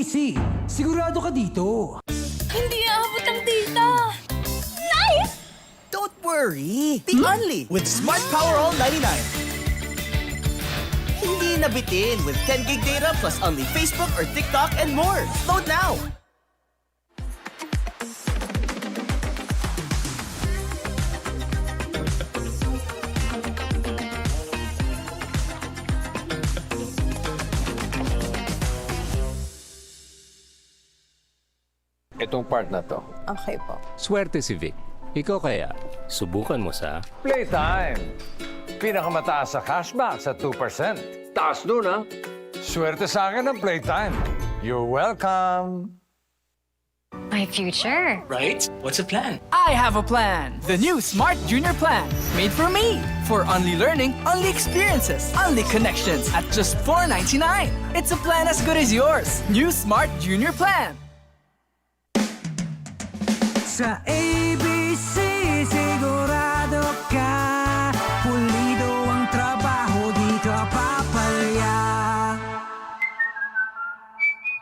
ABC, sigurado ka dito. Hindi aabot ang data. Nice! Don't worry, the only with Smart Power All 99. Hindi nabitin with 10 gig data plus only Facebook or TikTok and more. Load now! Itong part na to. Okay po. Swerte si Vic. Ikaw kaya, subukan mo sa Playtime! Pinakamataas sa cashback sa 2%. Taas nun, ha? Swerte sa akin ng Playtime. You're welcome! My future. Right? What's the plan? I have a plan. The new Smart Junior Plan. Made for me. For only learning, only experiences, only connections at just $4.99. It's a plan as good as yours. New Smart Junior Plan. Sa ABC, sigurado ka. Pulido ang trabaho, di ka papalya.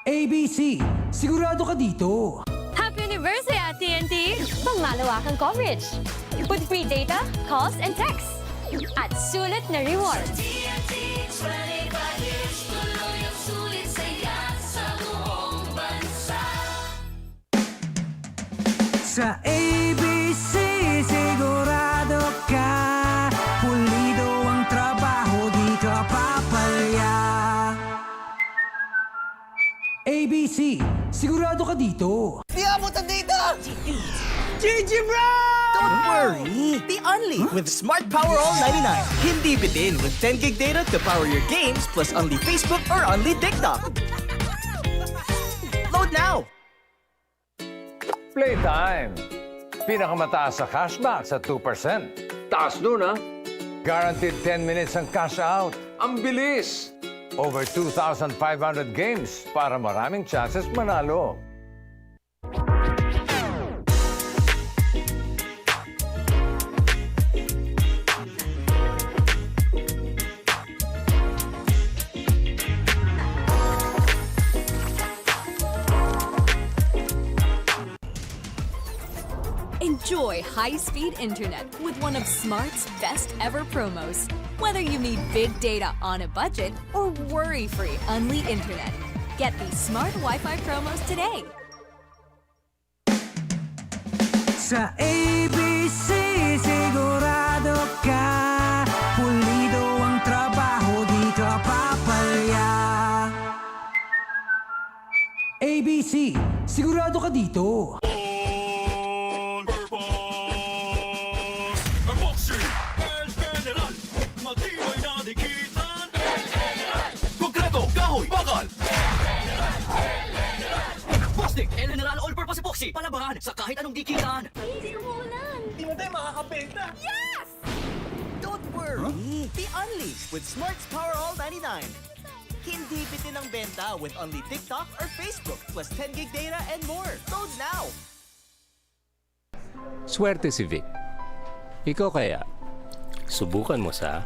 ABC, sigurado ka dito. Happy anniversary at TNT! Pangmalawakang coverage. With free data, calls, and texts. At sulit na rewards. Sa ABC, sigurado ka. Pulido ang trabaho, di ka papalya. ABC, sigurado ka dito. Di abot ang data! GG bro! Don't worry, the only with Smart Power All 99. Hindi bitin with 10 gig data to power your games plus only Facebook or only TikTok. Load now! Playtime! Pinakamataas sa cashback sa 2%. Taas nun, ha? Guaranteed 10 minutes ang cash out. Ang bilis! Over 2,500 games para maraming chances manalo. Enjoy high-speed internet with one of Smart's best ever promos. Whether you need big data on a budget or worry-free Unli internet, get these Smart Wi-Fi promos today. Sa ABC, sigurado ka. Pulido ang trabaho, di ka papalya. ABC, sigurado ka dito. General All-Purpose Epoxy. Palabahan sa kahit anong dikitan. Easy umulan. Di mo tayo makakapenta. Yes! Don't worry, the only with Smart's Power All 99. Hindi bitin ang benta with only TikTok or Facebook plus 10 gig data and more. Load now! swerte si Vic. Ikaw kaya, subukan mo sa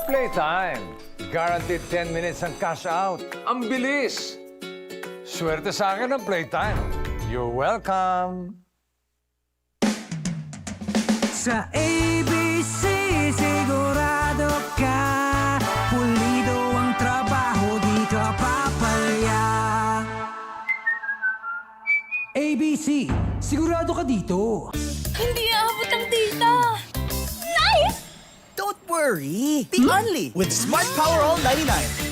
Playtime! Guaranteed 10 minutes ang cash out. Ang bilis! Swerte sa akin ng Playtime. You're welcome! Sa ABC, sigurado ka. Pulido ang trabaho, di ka papalya. ABC, sigurado ka dito. Hindi aabot ang data. Nice! Don't worry, the only with Smart Power All 99.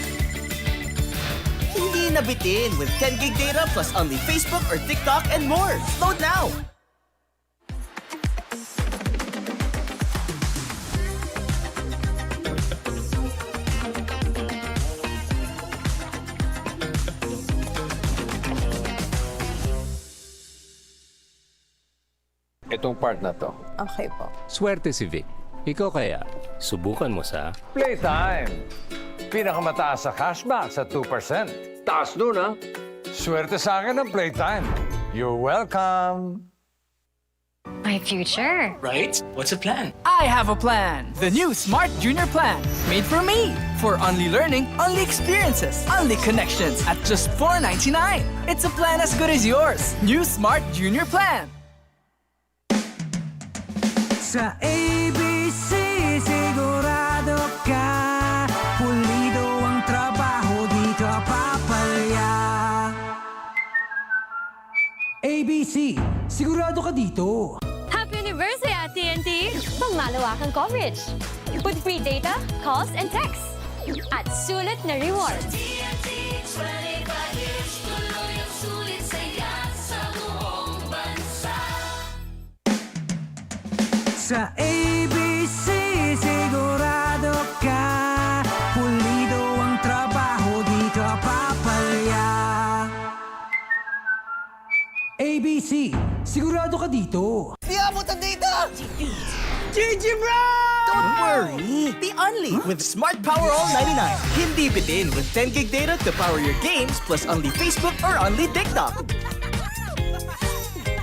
Hindi nabitin with 10 gig data plus only Facebook or TikTok and more. Load now! Itong part na to. Okay po. swerte si Vic. Ikaw kaya, subukan mo sa Playtime! Pinakamataas sa cashback sa 2%. Taas nun, ha? Swerte sa akin ng Playtime. You're welcome! My future. Right? What's the plan? I have a plan. The new Smart Junior Plan. Made for me. For only learning, only experiences, only connections at just $4.99. It's a plan as good as yours. New Smart Junior Plan. Sa ABC sigurado ka, pulido ang trabaho, di ka papalya. ABC, sigurado ka dito. Happy anniversary at TNT! Pangmalawakang coverage. With free data, calls, and texts. At sulit na rewards. Sa ABC sigurado ka, pulido ang trabaho, di ka papalya. ABC, sigurado ka dito. Don't worry! The Only with Smart Power All 99. Hindi bitin with 10 gig data to power your games plus only Facebook or only TikTok.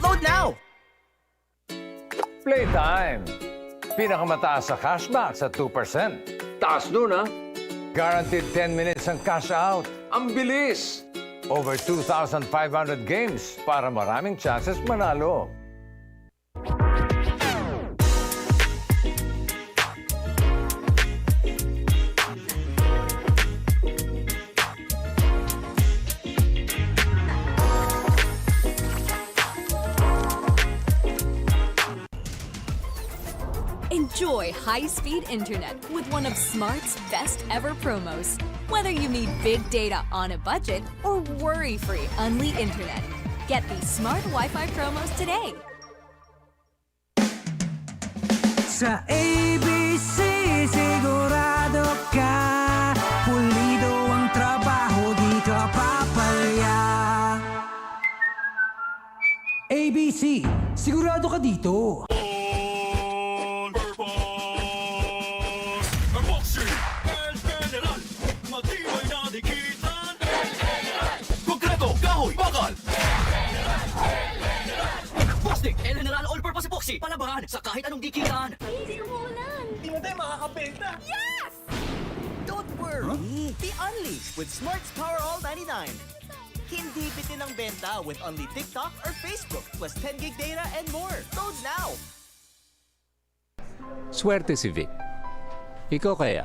Load now! Playtime. Pinakamataas sa cashback sa 2%. Taas nun, ha? Guaranteed 10 minutes ang cash out. Ang bilis! Over 2,500 games para maraming chances manalo. Enjoy high-speed internet with one of Smart's best-ever promos. Whether you need big data on a budget or worry-free Unli internet, get these Smart Wi-Fi promos today. Sa ABC sigurado ka, pulido ang trabaho, di ka papalya. ABC, sigurado ka dito. El General All-Purpose Epoxy. Palabahan sa kahit anong dikitan. Hindi umulan. Hindi mo tayo makakabenta. Yes! Don't worry! The Only with Smart's Power All 99. Hindi bitin ang benta with only TikTok or Facebook plus 10 gig data and more. Load now! Swerte si Vic. Ikaw kaya,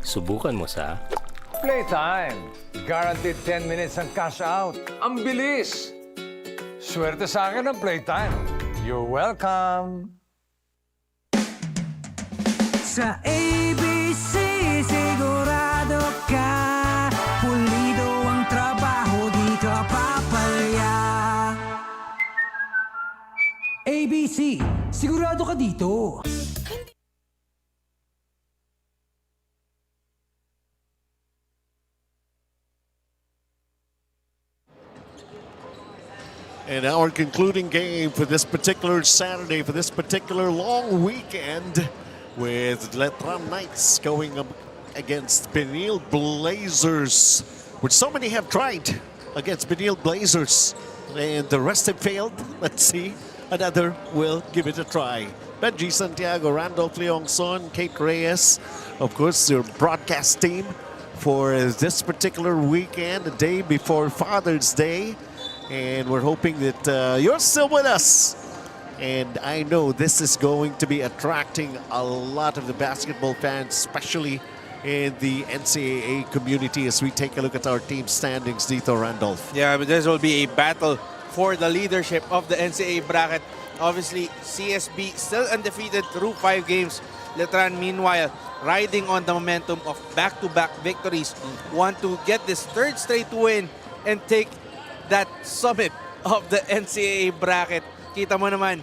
subukan mo sa Playtime. Guaranteed 10 minutes ang cash out. Ang bilis! Swerte sa akin ang Playtime. You're welcome. Sa ABC sigurado ka, pulido ang trabaho, di ka papalya. ABC, sigurado ka dito. And our concluding game for this particular Saturday, for this particular long weekend, with Letran Knights going up against Benilde Blazers, which so many have tried against Benilde Blazers, and the rest have failed. Let's see, another will give it a try. Benji Santiago, Randolph Leongson, Kate Reyes, of course, your broadcast team for this particular weekend, the day before Father's Day. And we're hoping that you're still with us. And I know this is going to be attracting a lot of the basketball fans, especially in the NCAA community, as we take a look at our team standings, Dito Randolph. Yeah, but this will be a battle for the leadership of the NCAA bracket. Obviously, CSB still undefeated through 5 games. Letran, meanwhile, riding on the momentum of back-to-back victories, want to get this third straight win and take that summit of the NCAA bracket. Kita mo naman,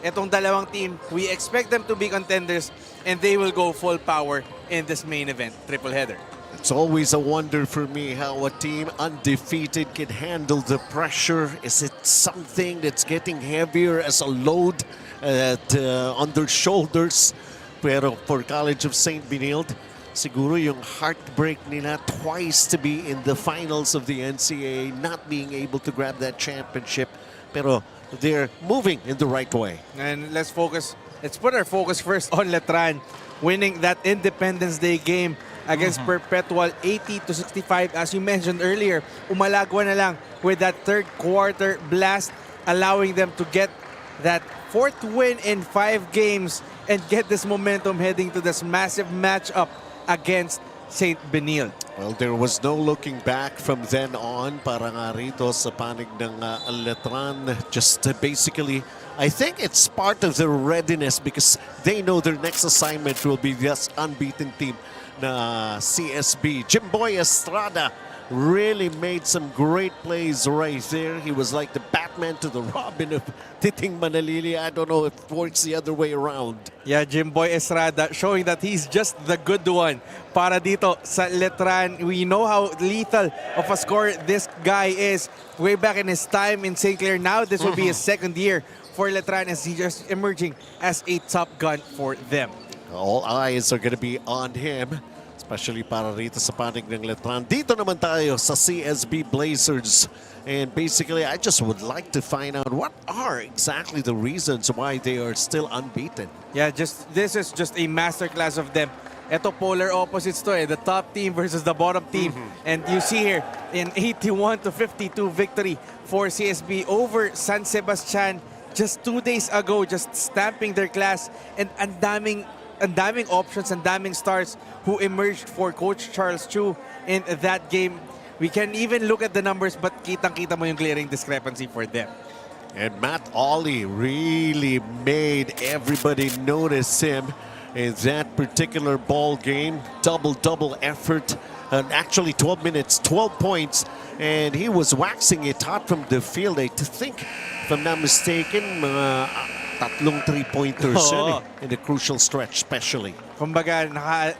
itong dalawang team, we expect them to be contenders and they will go full power in this main event, triple header. It's always a wonder for me how a team undefeated can handle the pressure. Is it something that's getting heavier as a load on their shoulders? Pero for College of St. Benilde, siguro yung heartbreak nila twice to be in the finals of the NCAA, not being able to grab that championship. Pero they're moving in the right way. And let's put our focus first on Letran winning that Independence Day game against Perpetual 80-65. As you mentioned earlier, umalagwa na lang with that third quarter blast, allowing them to get that fourth win in 5 games and get this momentum heading to this massive matchup against St. Benilde. Well, there was no looking back from then on para nga rito sa panig ng Letran. Just basically, I think it's part of their readiness because they know their next assignment will be this unbeaten team na CSB. Jimboy Estrada really made some great plays right there. He was like the Batman to the Robin of Titing Manalili. I don't know if it works the other way around. Yeah, Jimboy Estrada showing that he's just the good one para dito sa Letran. We know how lethal of a scorer this guy is way back in his time in St. Clair. Now this will be his second year for Letran as he's just emerging as a top gun for them. All eyes are going to be on him, especially para rito sa panig ng Letran. Dito naman tayo sa CSB Blazers. And basically, I just would like to find out what are exactly the reasons why they are still unbeaten. Yeah, this is just a masterclass of them. Ito polar opposites to the top team versus the bottom team. And you see here an 81-52 victory for CSB over San Sebastian just 2 days ago, just stamping their class. And ang daming options, and daming stars who emerged for Coach Charles Chu in that game. We can even look at the numbers, but kitang-kita mo yung glaring discrepancy for them. And Matt Ollie really made everybody notice him in that particular ball game. Double effort. And actually 12 minutes, 12 points. And he was waxing it hot from the field. I think, if I'm not mistaken, tatlong three-pointers in the crucial stretch especially. Kumbaga,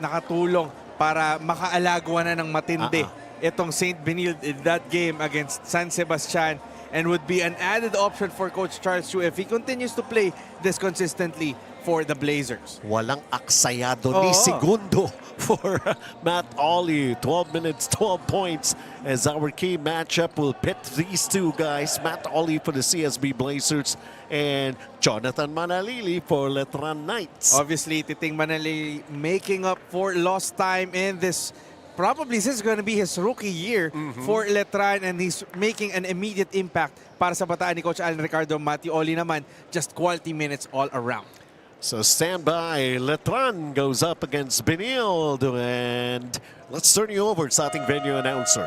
nakatulong para makaalagwa na ng matindi itong St. Benilde in that game against San Sebastian, and would be an added option for Coach Charles Chu if he continues to play this consistently for the Blazers. Walang aksayado ni segundo for Matt Ollie. 12 minutes, 12 points as our key matchup will pit these two guys. Matt Ollie for the CSB Blazers and Jonathan Manalili for Letran Knights. Obviously, Titing Manalili making up for lost time in this. Probably this is going to be his rookie year for Letran, and he's making an immediate impact para sa bataan ni Coach Alan Ricardo. Matthew Oli naman, just quality minutes all around. So stand by. Letran goes up against Benilde, and let's turn you over sa ating venue announcer.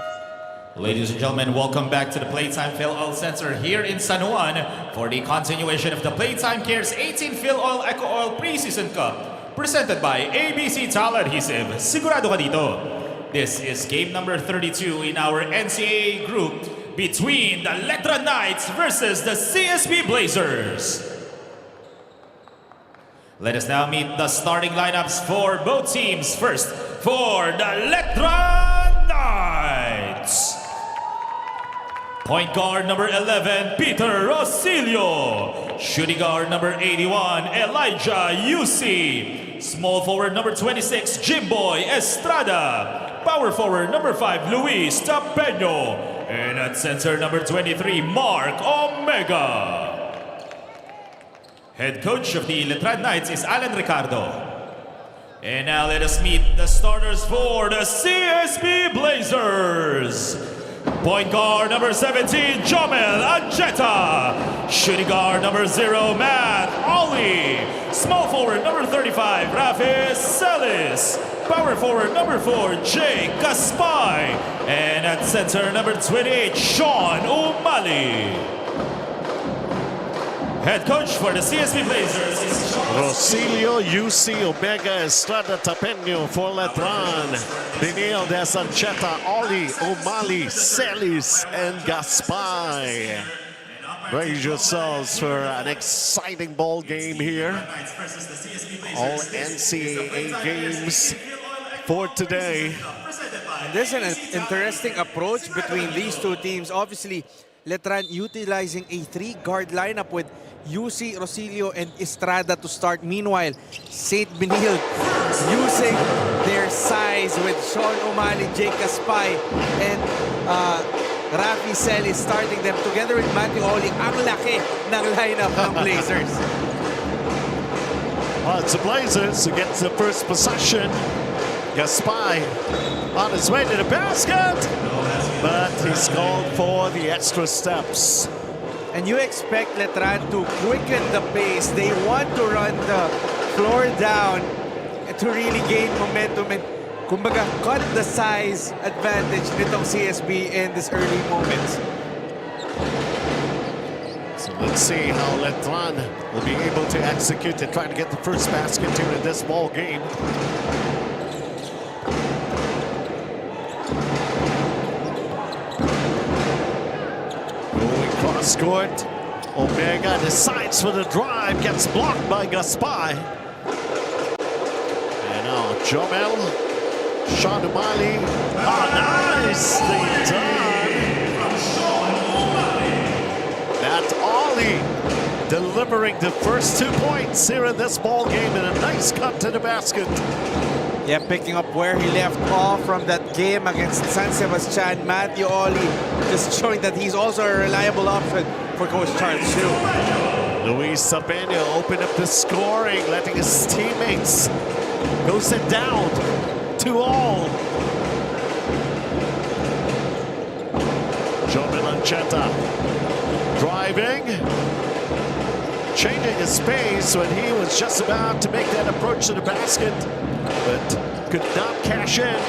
Ladies and gentlemen, welcome back to the PlayTime Filoil Center here in San Juan for the continuation of the PlayTime Cares 18th Filoil EcoOil Preseason Cup, presented by ABC Tile Adhesive. Sigurado ka dito. This is game number 32 in our NCAA group between the Letran Knights versus the CSB Blazers. Let us now meet the starting lineups for both teams. First, for the Letran Knights. Point guard number 11, Peter Rosilio. Shooting guard number 81, Elijah UC. Small forward number 26, Jimboy Estrada. Power forward number 5, Luis Tapeño. And at center number 23, Mark Omega. Head coach of the Letran Knights is Alan Ricardo. And now let us meet the starters for the CSB Blazers. Point guard number 17, Jomel Anjeta. Shooting guard number 0, Matt Ollie. Small forward number 35, Rafi Celis. Power forward number 4, Jay Gaspay. And at center number 28, Sean Umali. Head coach for the CSB Blazers is Rosilio, UC, Omega, Estrada, Tapeño for Letran. Benilde, Sancheta, Oli, Umali, Celis, and Gaspay. Brace yourselves for an exciting ball game here. All NCAA games for today. And there's an interesting approach between these two teams. Obviously, Letran utilizing a 3-guard lineup with UC, Rosilio, and Estrada to start. Meanwhile, St. Benilde using their size with Sean Umali, Jake Gaspay, and Rafi Cel is starting them together with Matthew Oling. Ang laki ng lineup ng Blazers. Well, it's the Blazers who gets the first possession. Gaspar on his way to the basket, but he's called for the extra steps. And you expect Letran to quicken the pace. They want to run the floor down to really gain momentum and kumbaga cut the size advantage nitong CSB in these early moments. So let's see how Letran will be able to execute and try to get the first basket here in this ball game. Going cross court, Omega decides for the drive, gets blocked by Gaspar. And now Jomel, Sean O'Malley, nicely done. Matt Ollie delivering the first 2 points here in this ball game and a nice cut to the basket. Yeah, picking up where he left off from that game against San Sebastian. Matthew Ollie just showing that he's also a reliable option for Coach Charles too. Luis Sabena opened up the scoring, letting his teammates go sit down 2-all. Joe Milanchetta driving, changing his pace when he was just about to make that approach to the basket, but could not cash in.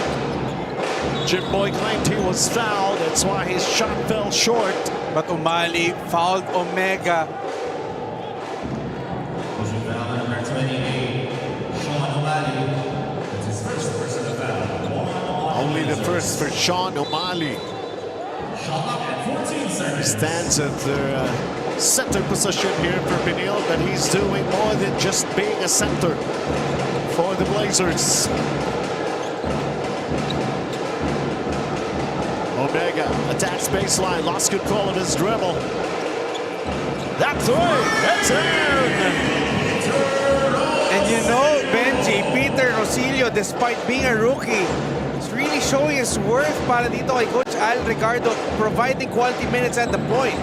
Jim Boy claimed he was fouled, that's why his shot fell short. But O'Malley fouled Omega. Only the first for Sean O'Malley. He stands at the center position here for Benilde, but he's doing more than just being a center for the Blazers. Omega attacks baseline, lost control of his dribble. That's three, it's in! And you know, Benji, Peter Rosilio, despite being a rookie, is really showing his worth para dito kay Coach Al Ricardo, providing quality minutes at the point.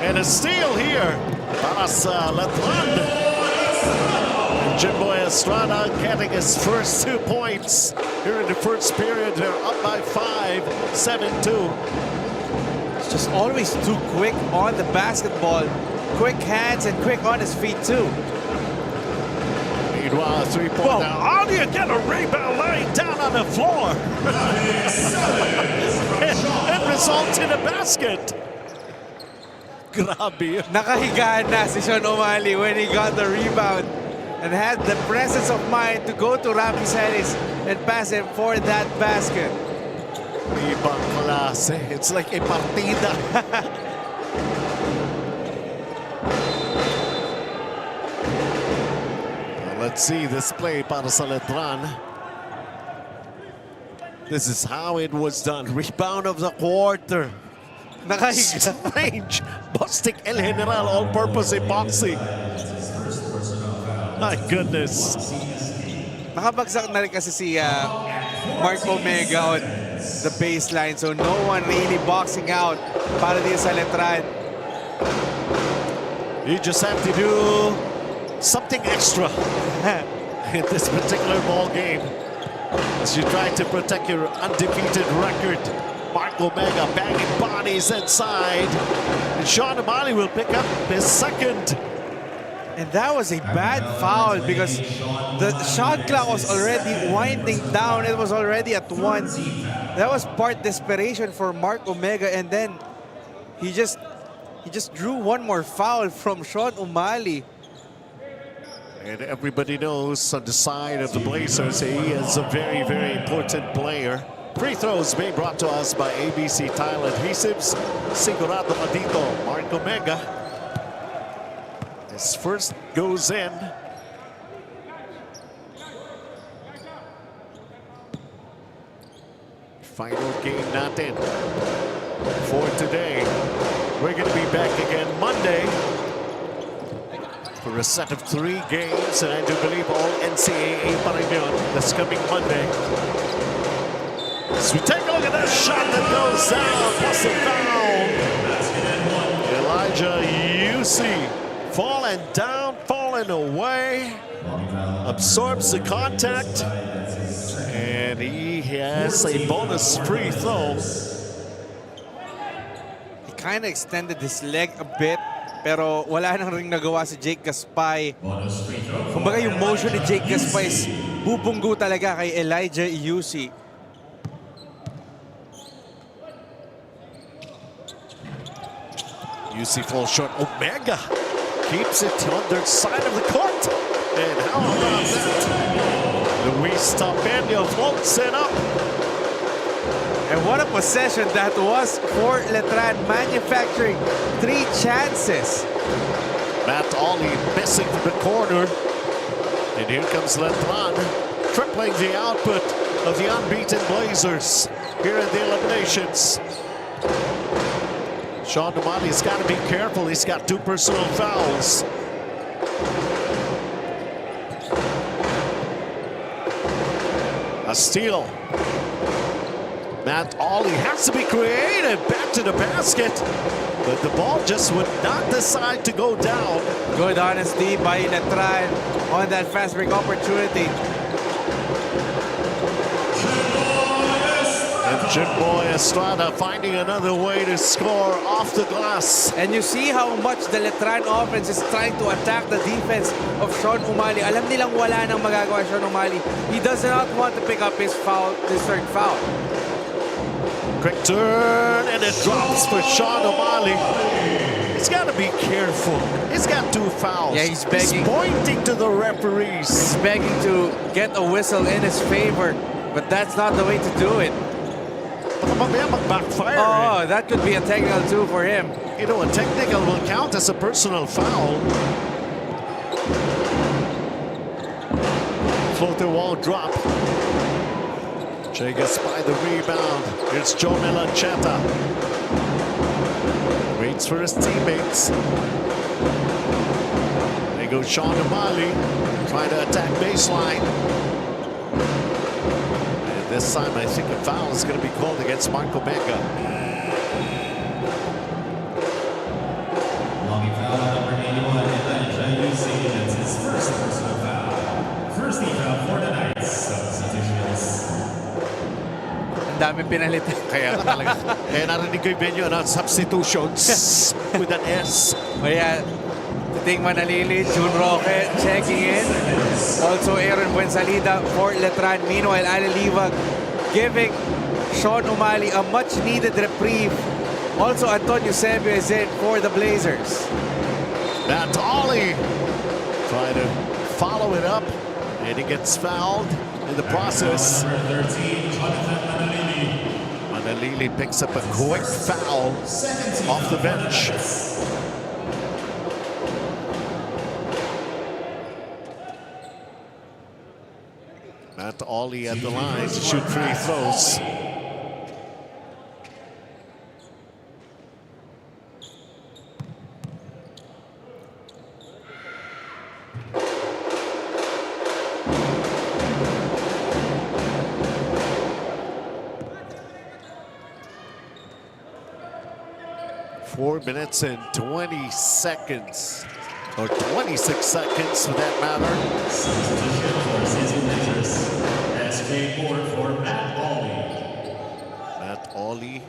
And a steal here para sa Letran. Jimboy Estrada getting his first 2 points here in the first period. They're up by 5, 7-2. It's just always too quick on the basketball. Quick hands and quick on his feet too. Meanwhile, a three-point down. How do you get a rebound lying down on the floor? It results in a basket. Grabe. Nakahiga na si Sean O'Malley when he got the rebound and had the presence of mind to go to Rafi Celis and pass him for that basket. Ibang klase. It's like a partida. Let's see this play para sa Letran. This is how it was done. Rebound of the quarter. Nakahiga. Strange. Bostic El General all-purpose epoxy. My goodness. Nakabagsak na rin kasi si Mark Omega on the baseline. So no one really boxing out para din sa Letran. You just have to do something extra in this particular ball game as you try to protect your undefeated record. Mark Omega banging bodies inside. And Sean O'Malley will pick up his second. And that was a bad foul because the shot clock was already winding down. It was already at 1. That was part desperation for Mark Omega, and then he just drew one more foul from Sean O'Malley. And everybody knows on the side of the Blazers, he is a very, very important player. Free throws being brought to us by ABC Tile Adhesives. Sigurado ka dito, Mark Omega. His first goes in. Final game natin for today. We're going to be back again Monday for a set of 3 games, and I do believe all NCAA pa rin yun. That's coming Monday. As we take a look at that shot that goes down, plus a foul. Elijah Yusi falling down, falling away, absorbs the contact, and he has a bonus free throw. He kind of extended his leg a bit, pero wala nang ring nagawa si Jake Gaspay. Kumbaga yung motion ni Jake Gaspay is bubunggo talaga kay Elijah Yusi. Yusi falls short. Omega keeps it on their side of the court. And how about that? Luis Tapeño floats it up. And what a possession that was for Letran, manufacturing 3 chances. Matt Ollie missing from the corner. And here comes Letran, tripling the output of the unbeaten Blazers here in the eliminations. Sean Dumani's got to be careful. He's got 2 personal fouls. A steal. Matt Ollie has to be creative. Back to the basket. But the ball just would not decide to go down. Good honesty by Letran on that fast break opportunity. And Jimboy Estrada finding another way to score off the glass. And you see how much the Letran offense is trying to attack the defense of Sean Umali. Alam nilang wala nang magagawa Sean Umali. He does not want to pick up his foul, his third foul. Quick turn, and it drops for Sean Umali. He's got to be careful. He's got 2 fouls. Yeah, he's begging. He's pointing to the referees. He's begging to get a whistle in his favor, but that's not the way to do it. Backfire. Oh, that could be a technical too for him. You know, a technical will count as a personal foul. Floater wall drop. Jay gets by the rebound. It's Joe Melancheta. Waits for his teammates. There goes Sean Umali trying to attack baseline. And this time I think a foul is going to be called against Marco Mega. Long foul number 81, Elijah Yusi. That's his first personal foul. First team foul for the Knights. Substitutions. Ang daming pinalitan. Kaya talaga. Kaya narinig ko yung venue na substitutions with an S. Kaya Ting Manalili, June Roque checking in. Also Aaron Buensalida for Letran. Meanwhile, Ali Livag giving Sean Umali a much-needed reprieve. Also, Antonio Sebio is in for the Blazers. Matt Ollie trying to follow it up, and he gets fouled in the process. Number 13, Jonathan Manalili. Manalili picks up a quick foul off the bench. Matt Ollie at the line to shoot free throws. Four minutes and 20 seconds, or 26 seconds for that matter. Substitution for Season Blazers. SK board for Matt Ollie. Matt Ollie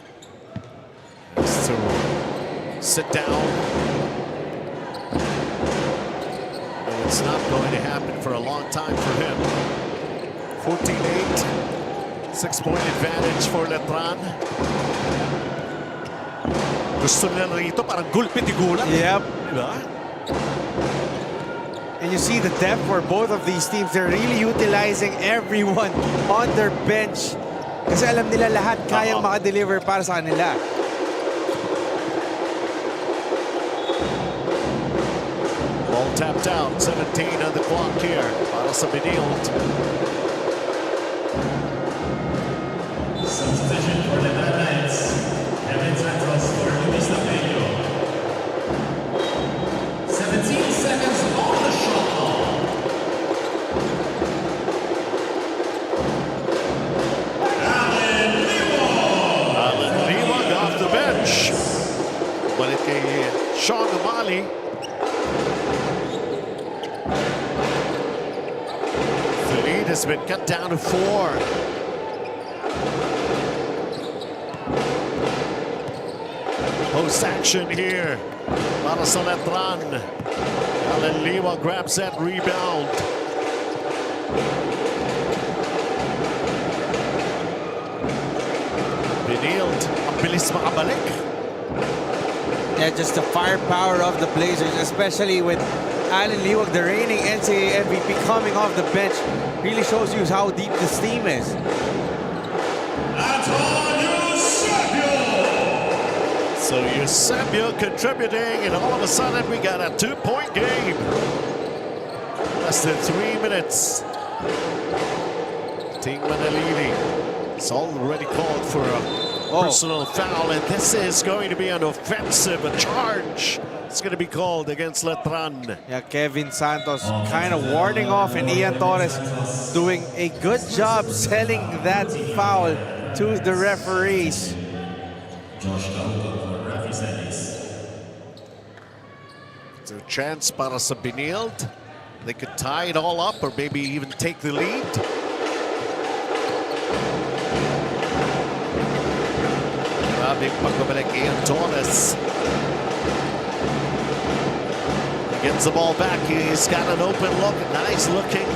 has to sit down. No, it's not going to happen for a long time for him. 14-8, 6-point advantage for Letran. Gusto nila rito parang gulpit-igulan. Yep. Diba? And you see the depth for both of these teams. They're really utilizing everyone on their bench. Kasi alam nila lahat kayang makadeliver para sa kanila. Ball tapped out, 17 on the clock here. Para sa Benilde. Substitution for the Knights. Kevin Santos for Luis Tapeño. 17 seconds on the shot clock. Allen kay Sean Amali. The lead has been cut down to 4. Post action here. Para sa Letran. Alan Liwa grabs that rebound. Benilde, ang bilis makabalik. Yeah, just the firepower of the Blazers, especially with Alan Liwag, the reigning NCAA MVP, coming off the bench, really shows you how deep this team is. So Eusebio contributing, and all of a sudden we got a 2-point game. Less than 3 minutes. Ting Manalili is already called for a personal foul, and this is going to be an offensive charge. It's going to be called against Letran. Yeah, Kevin Santos kind of warding off, and Ian Torres doing a good job selling that foul to the referees. It's a chance para sa Benilde. They could tie it all up or maybe even take the lead. Grabing pagbabalik Ian Torres. He gets the ball back. He's got an open look. Nice looking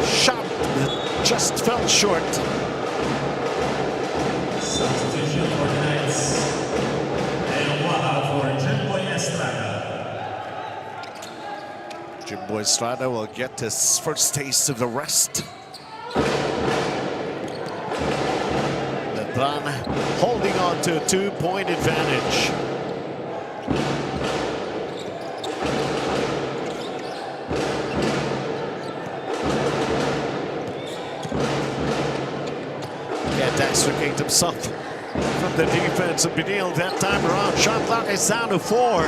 shot that just fell short. Substitution for tonight's Jimboy Estrada will get his first taste of the rest. Letran holding on to a 2-point advantage. Can't extricate himself from the defense of Benilde that time around. Shot clock is down to 4.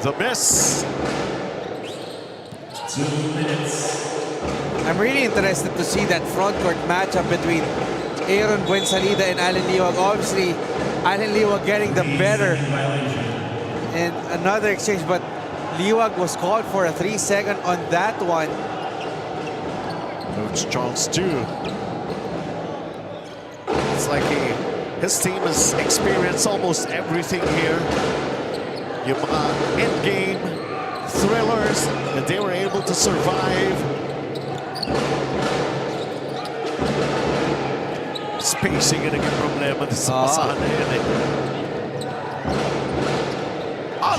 The miss. 2 minutes. I'm really interested to see that front court matchup between Aaron Buensalida and Alan Liwag. Obviously, Alan Liwag getting the better in another exchange, but Liwag was called for a 3-second on that one. Coach Charles too. It's like his team has experienced almost everything here. Yung mga in-game thrillers that they were able to survive. Spacing yung naging problema sa pasahan na yun eh.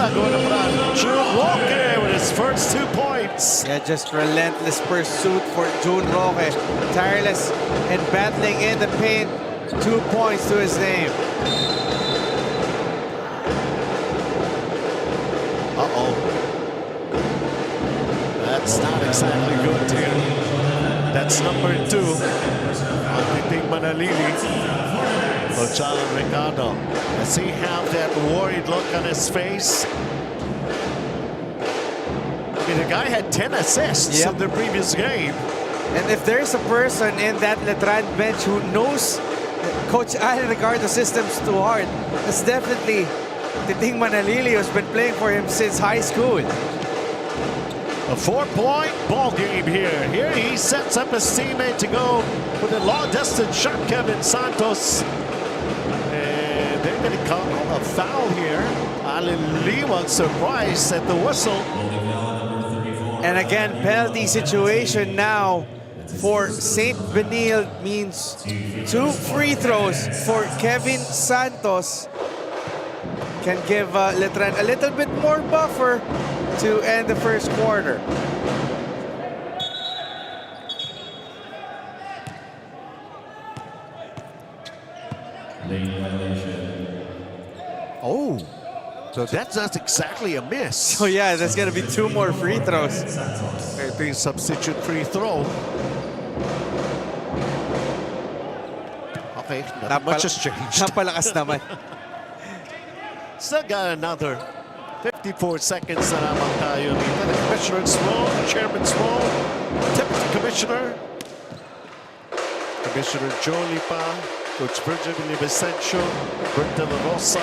Nagawa na para June Roque with his first 2 points. Yeah, just relentless pursuit for June Roque. Tireless and battling in the paint. 2 points to his name. Uh-oh. That's not exactly good here. That's number 2. Titing Manalili. Ochal Ricardo. Does he have that worried look on his face? I mean, the guy had 10 assists in the previous game. And if there's a person in that Letran bench who knows Coach Alan Ricardo's systems too hard, it's definitely Titing Manalili, who's been playing for him since high school. A 4-point ball game here. Here he sets up his teammate to go with a long-distance shot, Kevin Santos. And they're going to call a foul here. Alan Liwag surprised at the whistle. And again, penalty situation now for St. Benilde means 2 free throws for Kevin Santos. Can give Letran a little bit more buffer to end the first quarter. Oh, so that's not exactly a miss. So yeah, there's going to be 2 more free throws. Ito yung substitute free throw. Okay, not much has changed. Napalakas naman. Still got another 54 seconds na lamang tayo dito. The Commissioner's Roll, Chairman's Roll, Deputy Commissioner, Commissioner Jolie pa, Coach Virgin Vicencio, Bert De La Rosa.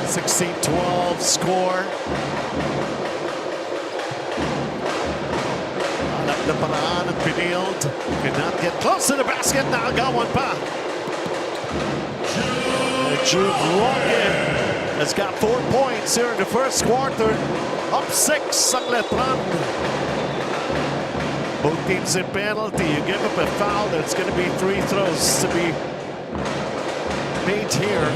16-12 score. Hanap na paraan ng Benilde. Cannot get close to the basket. Nakagawan pa. Jude Logan has got 4 points here in the first quarter. Up 6 ang Letran. Both teams in penalty. You give up a foul, there's going to be free throws to be made here.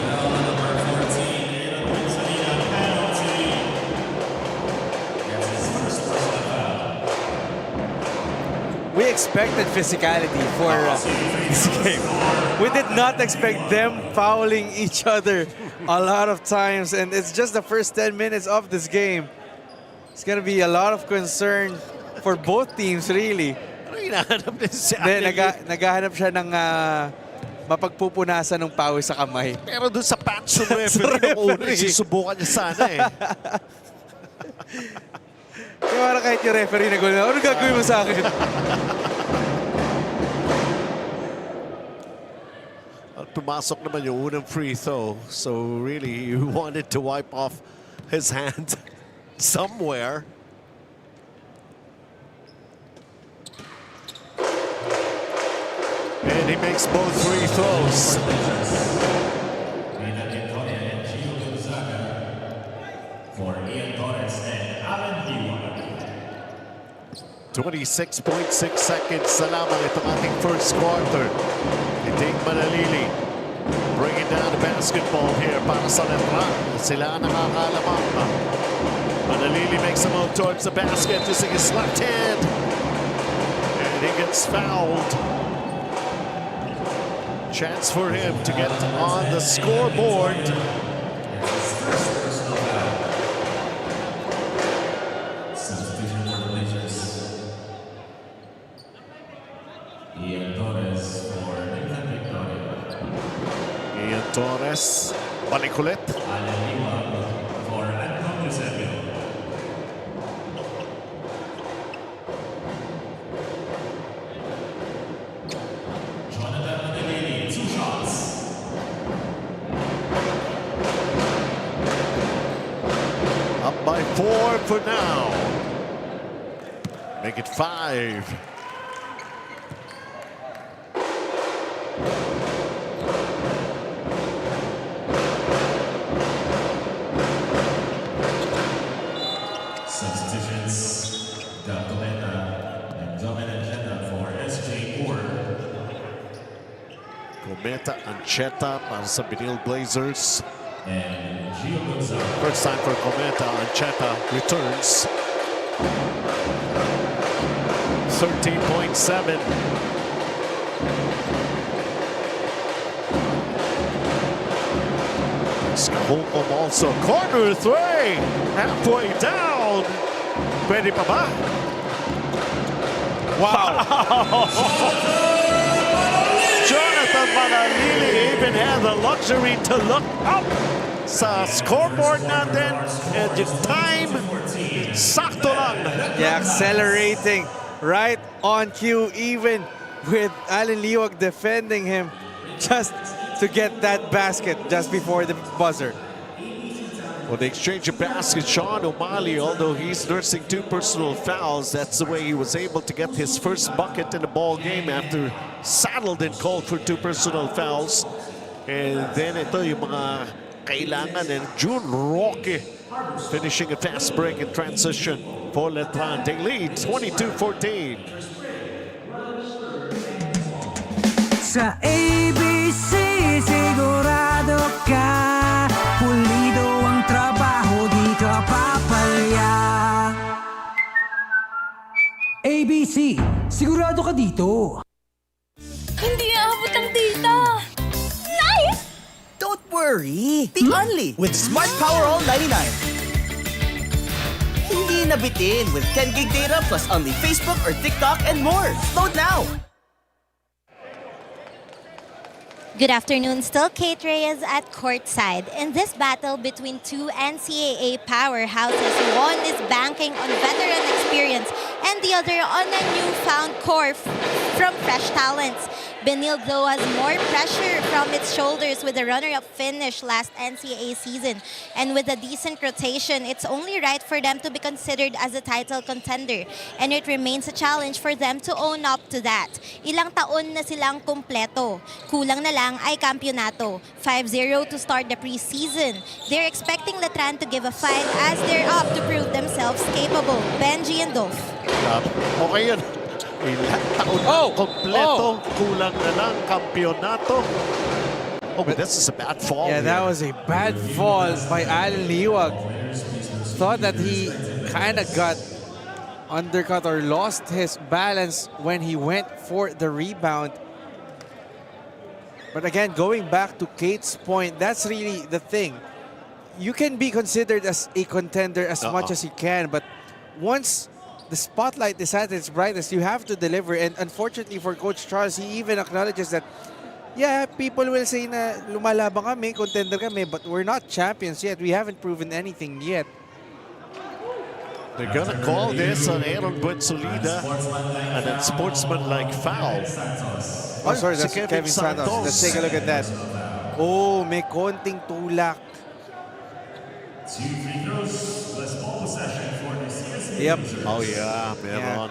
We expected physicality for this game. We did not expect them fouling each other a lot of times, and it's just the first 10 minutes of this game. It's gonna be a lot of concern for both teams, really. Naghahanap siya ng mapagpupunasan ng pawis sa kamay. Pero doon sa patch ng referee, nung una, susubukan niya sana eh. Kaya parang kahit yung referee na gano'n, ano gagawin mo sa akin? At pumasok naman yung unang free throw. So really, you wanted to wipe off his hand somewhere. And he makes both free throws. 26.6 seconds sa lamang itong ating first quarter. Dave Manalili bringing down the basketball here para sa Letran. Sila ang nakakalamang. Manalili makes a move towards the basket using his left hand. And he gets fouled. Chance for him to get on the scoreboard. Torres, balik ulit. Up by 4 for now. Make it 5. Cometa Ancheta para sa Benilde Blazers. First time for Cometa. Ancheta returns. 13.7. Holcomb also. Corner 3. Halfway down. Pwede pa ba? Wow. Jonathan Manalili even had the luxury to look up sa scoreboard natin, and yung time, sakto lang. Yeah, accelerating right on cue, even with Allen Liwag defending him just to get that basket just before the buzzer. Well, they exchange a basket. Sean O'Malley, although he's nursing 2 personal fouls, that's the way he was able to get his first bucket in the ball game after saddled and called for 2 personal fouls. And then ito yung mga kailangan, and June Roque finishing a fast break in transition for Letran. They lead 22-14. Sa ABC, sigurado ka. Pulido ang trabaho, di ka papalya. ABC, sigurado ka dito. Hindi aabot ang data. Nice! Don't worry. The Only with Smart Power All 99. Hindi nabitin with 10 gig data plus only Facebook or TikTok and more. Load now. Good afternoon, still Kate Reyes at courtside. In this battle between 2 NCAA powerhouses, one is banking on veteran experience and the other on a newfound core from fresh talents. Benilde, though, has more pressure from its shoulders with a runner-up finish last NCAA season. And with a decent rotation, it's only right for them to be considered as a title contender. And it remains a challenge for them to own up to that. Ilang taon na silang kumpleto. Kulang na lang ay kampyonato. 5-0 to start the preseason. They're expecting Letran to give a fight as they're up to prove themselves capable. Benji and Dolph. Okay yun. Ilang taon na kompleto. Kulang na lang kampyonato. Oh, but this is a bad fall. Yeah, that was a bad fall by Alan Liwag. Thought that he kind of got undercut or lost his balance when he went for the rebound. But again, going back to Kate's point, that's really the thing. You can be considered as a contender as much as you can, but once the spotlight is at its brightest, you have to deliver. And unfortunately for Coach Charles, he even acknowledges that, yeah, people will say na lumalaban kami, contender kami, but we're not champions yet. We haven't proven anything yet. They're going to call this on Aaron Buensolida and a sportsman-like foul. Oh, sorry, that's Kevin Santos. Let's take a look at that. Oh, may konting tulak. 2 free throws, less ball possession for the CSB. Yep. Oh, yeah, meron.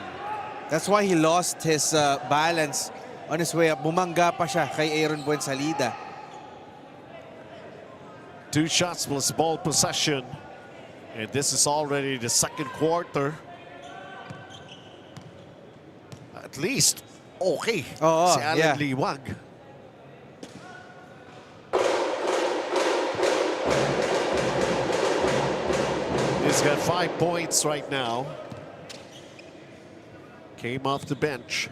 That's why he lost his balance on his way up. Bumangga pa siya kay Aaron Buensolida. 2 shots plus ball possession. And this is already the second quarter. At least, okay. Si Alan Liwag. He's got 5 points right now. Came off the bench.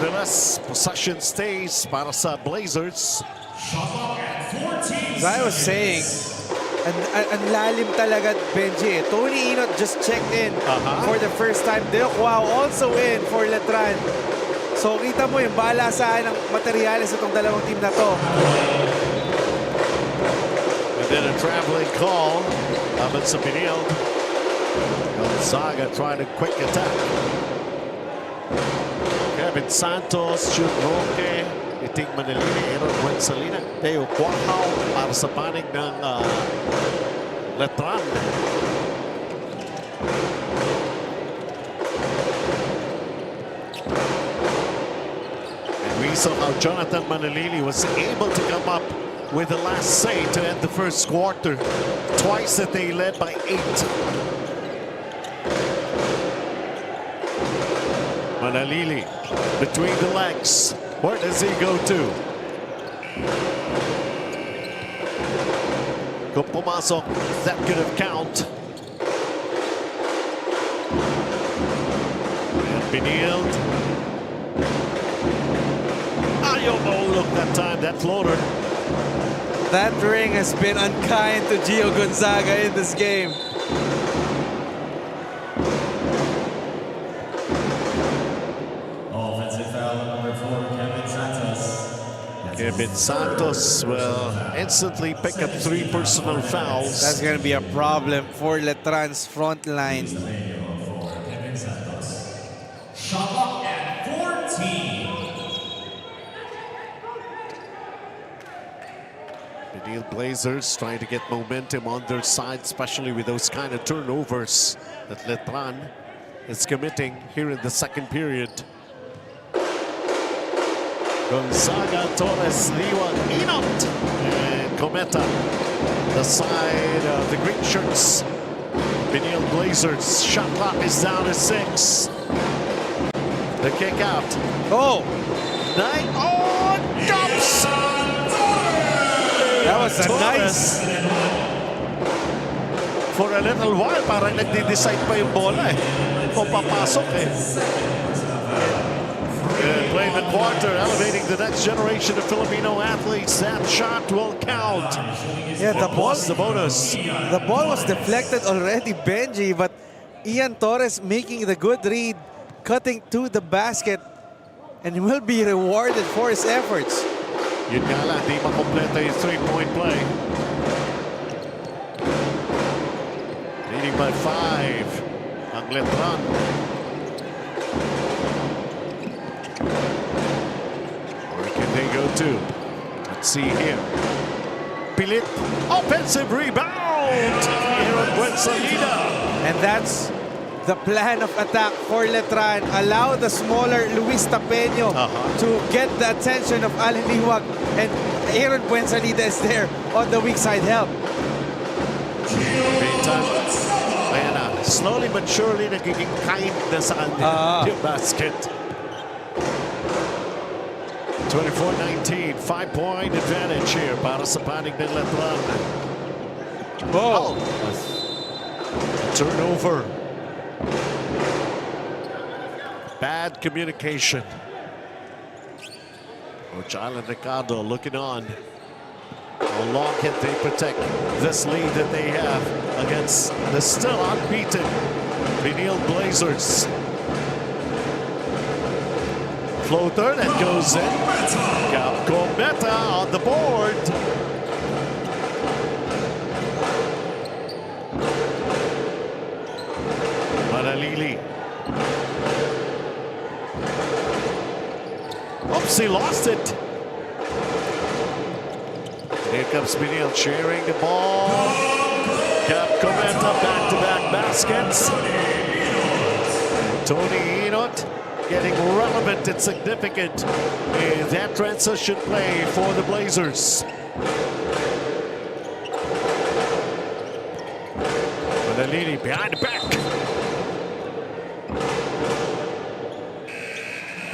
Nevertheless, possession stays para sa Blazers. As I was saying, ang lalim talaga, Benji. Tony Inot just checked in for the first time. Deok Wow also in for Letran. So kita mo yung balasahan ng materyales itong dalawang team na to. And then a traveling call. Laban sa Benilde. Gonzaga trying to quick attack. Kevin Santos, Jun Roque, Iting Manilini, Aaron Buensolida, Teo Quahao para sa panig ng Letran. And we saw how Jonathan Manilini was able to come up with the last say to end the first quarter. Twice that they led by 8. Manalili between the legs. Where does he go to? Kung pumasok, that could have count. And Benilde. Ayaw mahulog that time, that floater. That ring has been unkind to Gio Gonzaga in this game. Offensive foul number 4, Kevin Santos. Kevin Santos will instantly pick up 3 personal fouls. That's going to be a problem for Letran's front line. Kevin Santos. Shot clock at 14. Benilde Blazers trying to get momentum on their side, especially with those kind of turnovers that Letran is committing here in the second period. Gonzaga, Torres, Liwag, Inot, and Cometa, the side of the green shirts. Benilde Blazers, shot clock is down to 6. The kick out. Oh! 9. Oh, jumps! That was a nice... For a little while, parang nagde-decide pa yung bola eh. O papasok eh. Playing the quarter, elevating the next generation of Filipino athletes. That shot will count. Yeah, the ball, the bonus. The ball was deflected already, Benji, but Ian Torres making the good read, cutting to the basket, and will be rewarded for his efforts. Yun nga lang, di makompleto yung three-point play. Leading by 5 ang Letran. Where can they go to? Let's see here. Pilit, offensive rebound! Aaron Buensalida. And that's the plan of attack for Letran. Allow the smaller Luis Tapeño to get the attention of Allen Liwag. And Aaron Buensalida is there on the weak side help. Meantime, ayan na, slowly but surely nagiging kind na sa kanya yung basket. 24-19, 5-point advantage here para sa panig ng Letran. Oh! Turnover. Bad communication. Coach Alan Ricardo looking on. How long can they protect this lead that they have against the still unbeaten Benilde Blazers? Floater that goes in. Gometa on the board. Manalili. Oops, he lost it. Here comes Benilde sharing the ball. Gometa back-to-back baskets. Tony Inot getting relevant and significant in that transition play for the Blazers. Manalili behind the back.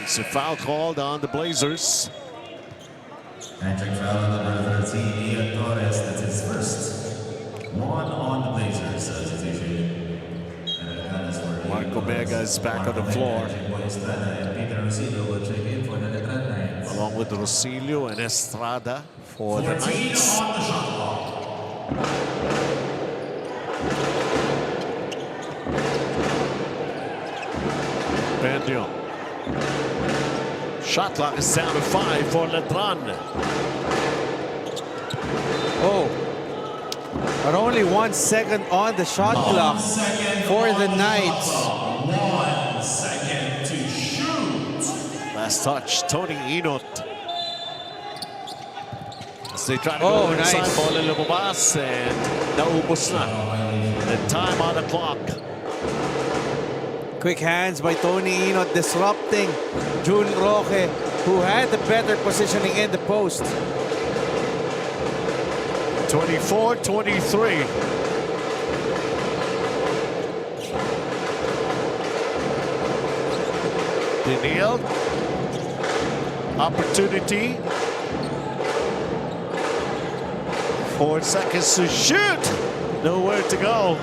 It's a foul called on the Blazers. Entering foul number 13, Ian Torres. That's his first. One on the Blazers substitution. Marco Mega is back on the floor. Along with Rosilio and Estrada for the Knights. Benilde. Shot clock is down to 5 for Letran. Oh. But only 1 second on the shot clock for the Knights. 1 second to shoot. Last touch, Tony Inot. As they try to go inside, nice. ball lumabas and naubos na. The time on the clock. Quick hands by Tony Inot disrupting Jun Roque, who had the better positioning in the post. 24-23. Benilde. Opportunity. 4 seconds to shoot. Nowhere to go.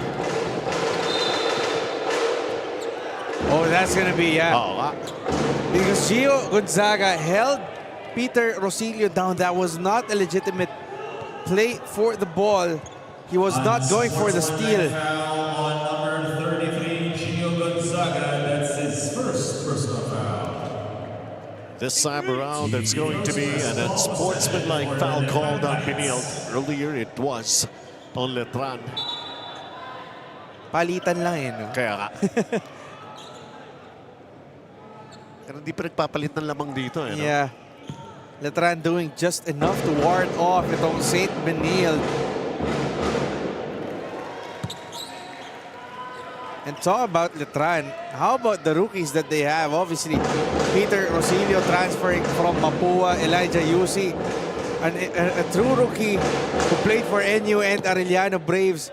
Oh, that's gonna be, because Gio Gonzaga held Peter Rosilio down. That was not a legitimate play for the ball. He was not going for the steal. On number 33, Gio Gonzaga. That's his first personal foul. This time around, it's going to be an unsportsmanlike foul called on Benilde. Earlier, it was on Letran. Palitan lang eh, no? Kaya nga. Pero hindi pa nagpapalit ng lamang dito eh. No? Yeah. Letran doing just enough to ward off itong St. Benilde. And talk about Letran. How about the rookies that they have? Obviously, Peter Rosilio transferring from Mapua, Elijah Yusi, a true rookie who played for NU and Arellano Braves,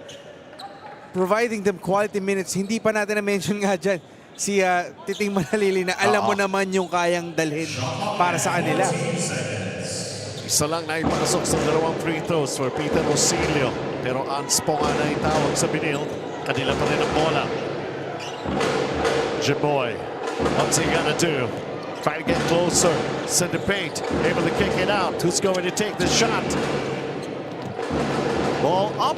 providing them quality minutes. Hindi pa natin na-mention nga dyan si Titing Manalili na alam mo naman yung kayang dalhin para sa kanila. Isa lang na ipasok sa dalawang free throws for Peter Rosilio. Pero unspo nga na itawag sa Benilde. Kanila pa rin ang bola. Jimboy, what's he gonna do? Try to get closer. Send the paint. Able to kick it out. Who's going to take the shot? Ball up.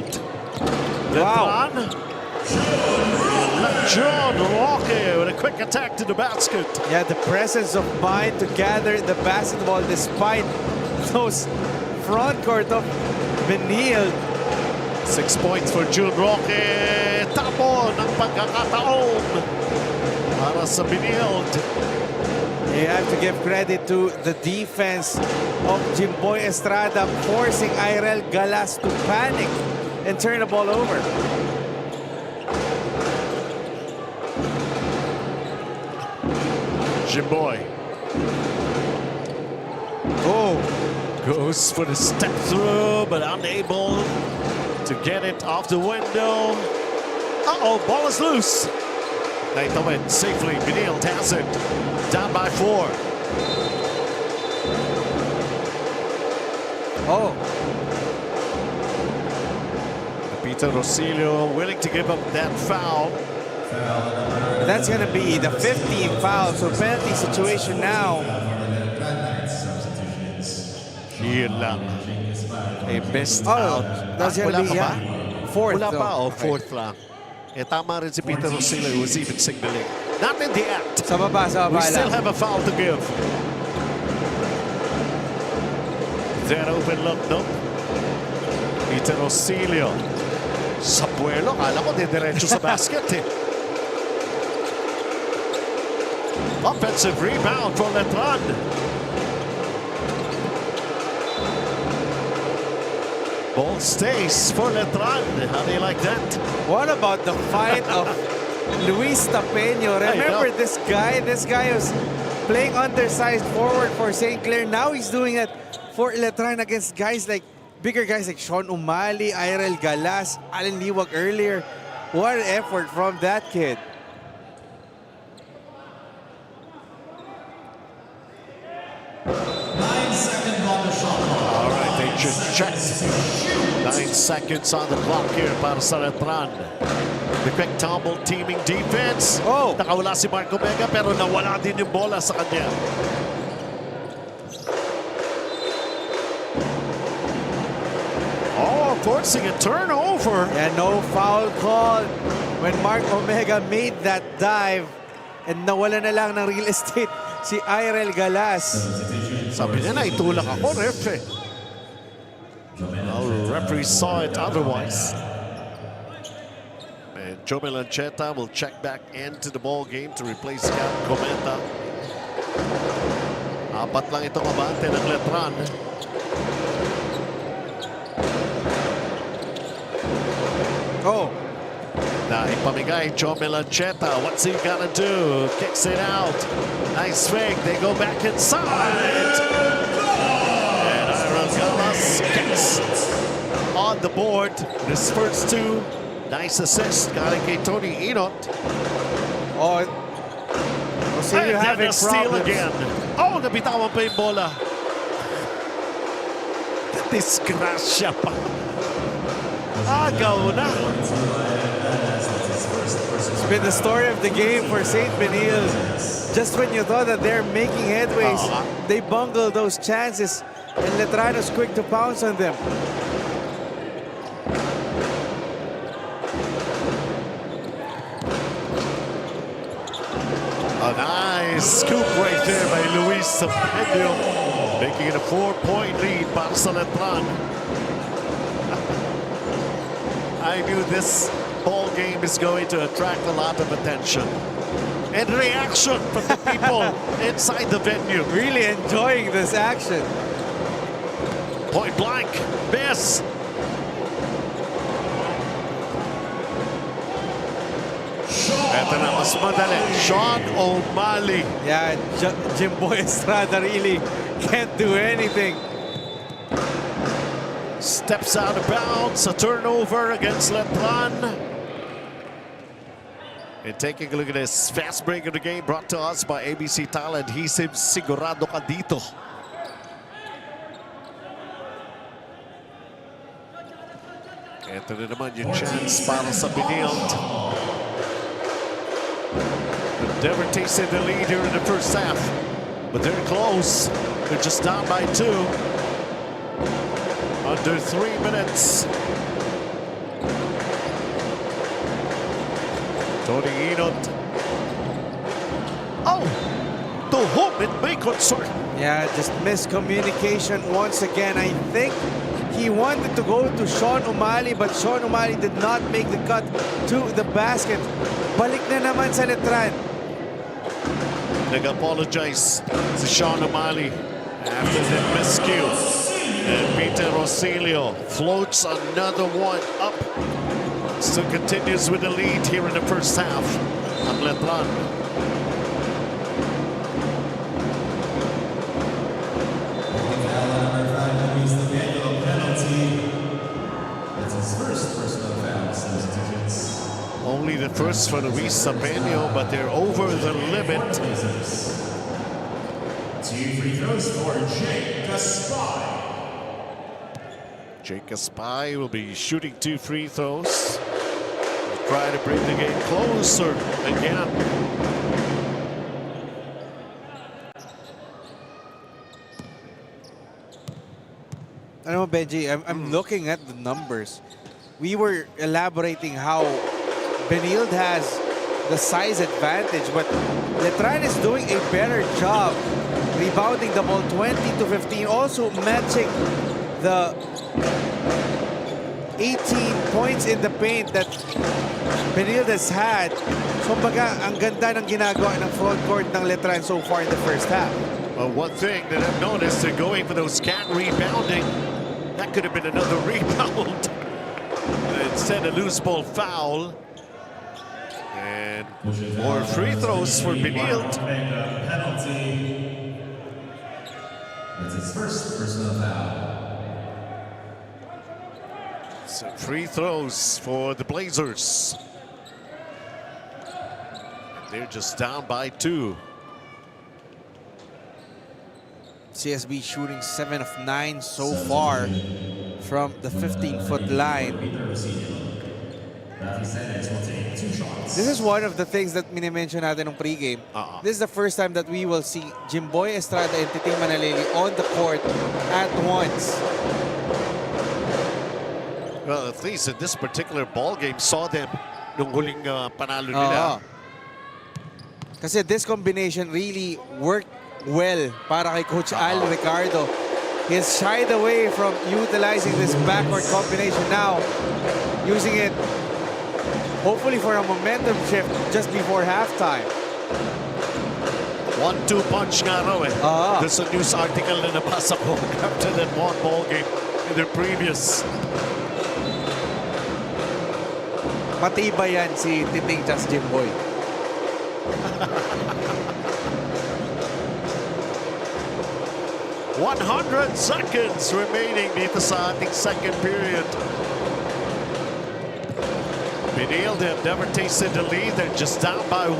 Wow. John Roque with a quick attack to the basket. Yeah, the presence of mind to gather the basketball despite those front court of Benilde. 6 points for June Roque. Tapon ang pagkakataon para sa Benilde. You have to give credit to the defense of Jimboy Estrada, forcing Irel Galas to panic and turn the ball over. Jimboy. Oh, goes for the step through, but unable to get it off the window. Uh-oh, ball is loose. Naitawid safely. Benilde has it. Down by 4. Oh. Peter Rosilio willing to give up that foul. That's going to be the 15th foul, so penalty situation now. Here lang. A best out. That's going to be, yeah, fourth. Wala pa, fourth lang. Tama rin si Peter Rosilio who was even signaling. Not in the act. Sa baba We still lang. have a foul to give. That open look, no? Peter Rosilio. Sa puwelo, kala ko diretso sa basket eh. Offensive rebound for Letran. Ball stays for Letran. How do you like that? What about the fight of Luis Tapeño? Remember this guy? This guy was playing undersized forward for St. Clair. Now he's doing it for Letran against guys like bigger guys like Sean Umali, Irel Galas, Allen Liwag earlier. What an effort from that kid. All right, they just checked. 9 seconds on the clock here para sa Letran. The quick tumble teaming defense. Oh! Nakawala si Marco Mega pero nawala din yung bola sa kanya. Oh, forcing a turnover. Yeah, no foul call when Mark Omega made that dive and nawala na lang ng real estate si Irel Galas. Sabi niya na, itulak ako, ref eh. Well, referee saw it otherwise. And Joe Melancheta will check back into the ball game to replace Gab Cometa. 4 lang itong abante ng Letran. Oh. Naipamigay Joe Melancheta. What's he gonna do? Kicks it out. Nice fake. They go back inside. And Iron Galas gets on the board. His first 2. Nice assist. Galing kay Tony Inot. Oh. So you have a steal again. Oh, nabitawan pa yung bola. Disgrasya pa. Agaw na. It's been the story of the game for St. Benilde. Just when you thought that they're making headways, they bungle those chances, and Letran was quick to pounce on them. A nice scoop right there by Luis Tapeño, making it a 4-point lead para sa Letran. I knew this ball game is going to attract a lot of attention and reaction from the people inside the venue. Really enjoying this action. Point blank, miss. Ito na, mas madali. Sean O'Malley. Yeah, Jimboy Estrada really can't do anything. Steps out of bounds, a turnover against Letran. And taking a look at this fast break of the game brought to us by ABC Tile Adhesive. Sigurado ka dito. Ito na naman yung chance para sa Benilde. Never tasted the lead here in the first half, but they're close. They're just down by 2. Under 3 minutes. Tony Inot. Oh! To whom it may concern. Yeah, just miscommunication once again. I think he wanted to go to Sean Umali, but Sean Umali did not make the cut to the basket. Balik na naman sa Letran. Nag-apologize si Sean Umali after the miscue. And Peter Rosilio floats another one up. Still continues with the lead here in the first half of Letran. Only the first for Luis Sapeño, but they're over the limit. 2 free throws for Jake Gaspar. Jake Gaspar will be shooting 2 free throws. We'll try to bring the game closer again. Ano mo, Benji, I'm looking at the numbers. We were elaborating how Benilde has the size advantage, but Letran is doing a better job rebounding the ball 20-15, also matching the 18 points in the paint that Benilde has had. So baga, ang ganda ng ginagawa ng front court ng Letran so far in the first half. Well, one thing that I've noticed, they're going for those cat rebounding. That could have been another rebound. Instead, a loose ball foul. And more free throws for Benilde. Penalty. That's his first personal foul. So free throws for the Blazers. And they're just down by 2. CSB shooting 7 of 9 so far from the 15-foot line. This is one of the things that minimension natin ng pregame. This is the first time that we will see Jimboy Estrada and Titing Manalili on the court at once. Well, at least in this particular ball game, saw them nung huling panalo nila. Kasi this combination really worked well para kay Coach Al Ricardo. He has shied away from utilizing this backward combination now, using it hopefully for a momentum shift just before halftime. 1-2 punch nga raw eh. There's a news article na nabasa ko after that one ball game in their previous. Matibay yan si Titing Just Jimboy. 100 seconds remaining dito sa ating second period. Benilde have never tasted the lead. They're just down by 1.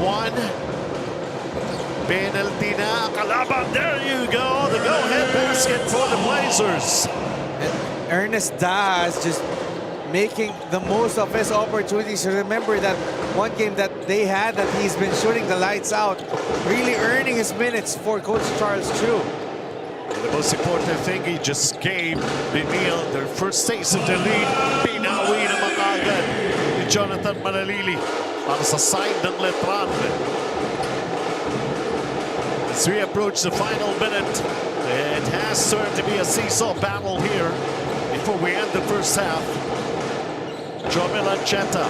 Penalty na kalaban. There you go. The go-ahead basket for the Blazers. And Ernest Daz just making the most of his opportunities. Remember that one game that they had that he's been shooting the lights out, really earning his minutes for Coach Charles Chu. The most important thing, he just gave Benilde their first taste of the lead. Pinawi naman agad ni Jonathan Manalili para sa side ng Letran. As we approach the final minute, it has turned to be a seesaw battle here before we end the first half. Jomel Ancheta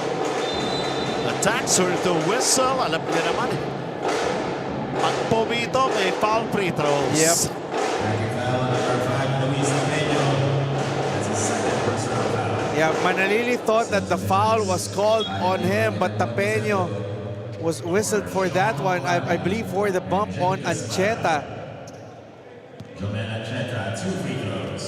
attacks her the whistle. Alam niya naman, pag pumito, may foul free throws. Yep. Yeah, Manalili thought that the foul was called on him, but Tapeño was whistled for that one, I believe for the bump on Ancheta. Ancheta, 2 free throws.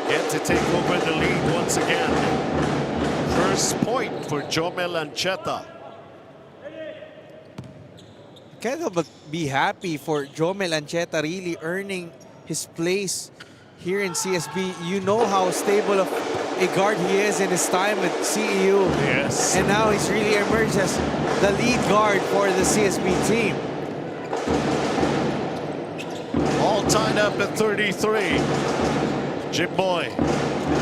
Again to take over the lead once again. First point for Jomel Ancheta. Can't help but be happy for Jomel Ancheta really earning his place here in CSB. You know how stable of a guard he is in his time with CEU. Yes. And now he's really emerged as the lead guard for the CSB team. All tied up at 33. Jimboy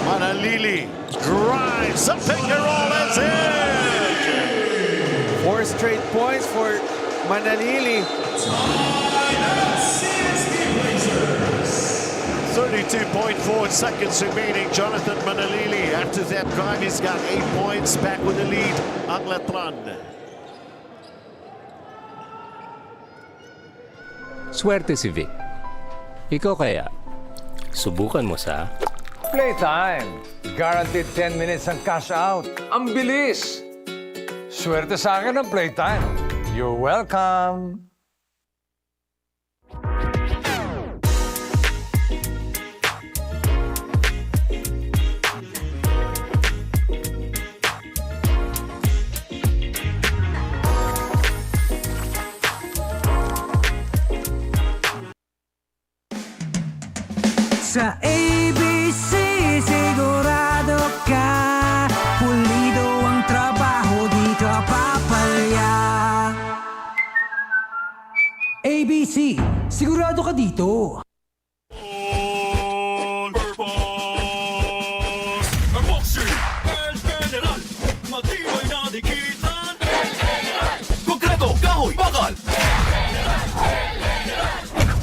Manalili drives. The pick and roll is in. 4 straight points for Manalili. 32.4 seconds remaining. Jonathan Manalili, after that drive, he's got 8 points. Back with the lead, ang Letran. Swerte si Vic. Ikaw kaya, subukan mo sa... Playtime. Guaranteed 10 minutes ang cash out. Ang bilis! Swerte sa akin ang Playtime. You're welcome. Sa ABC, sigurado ka. Pulido ang trabaho, di ka papalya. ABC, sigurado ka dito. Boxing and Benilde, matibay na dikitan. Konkreto, kahoy, bakal.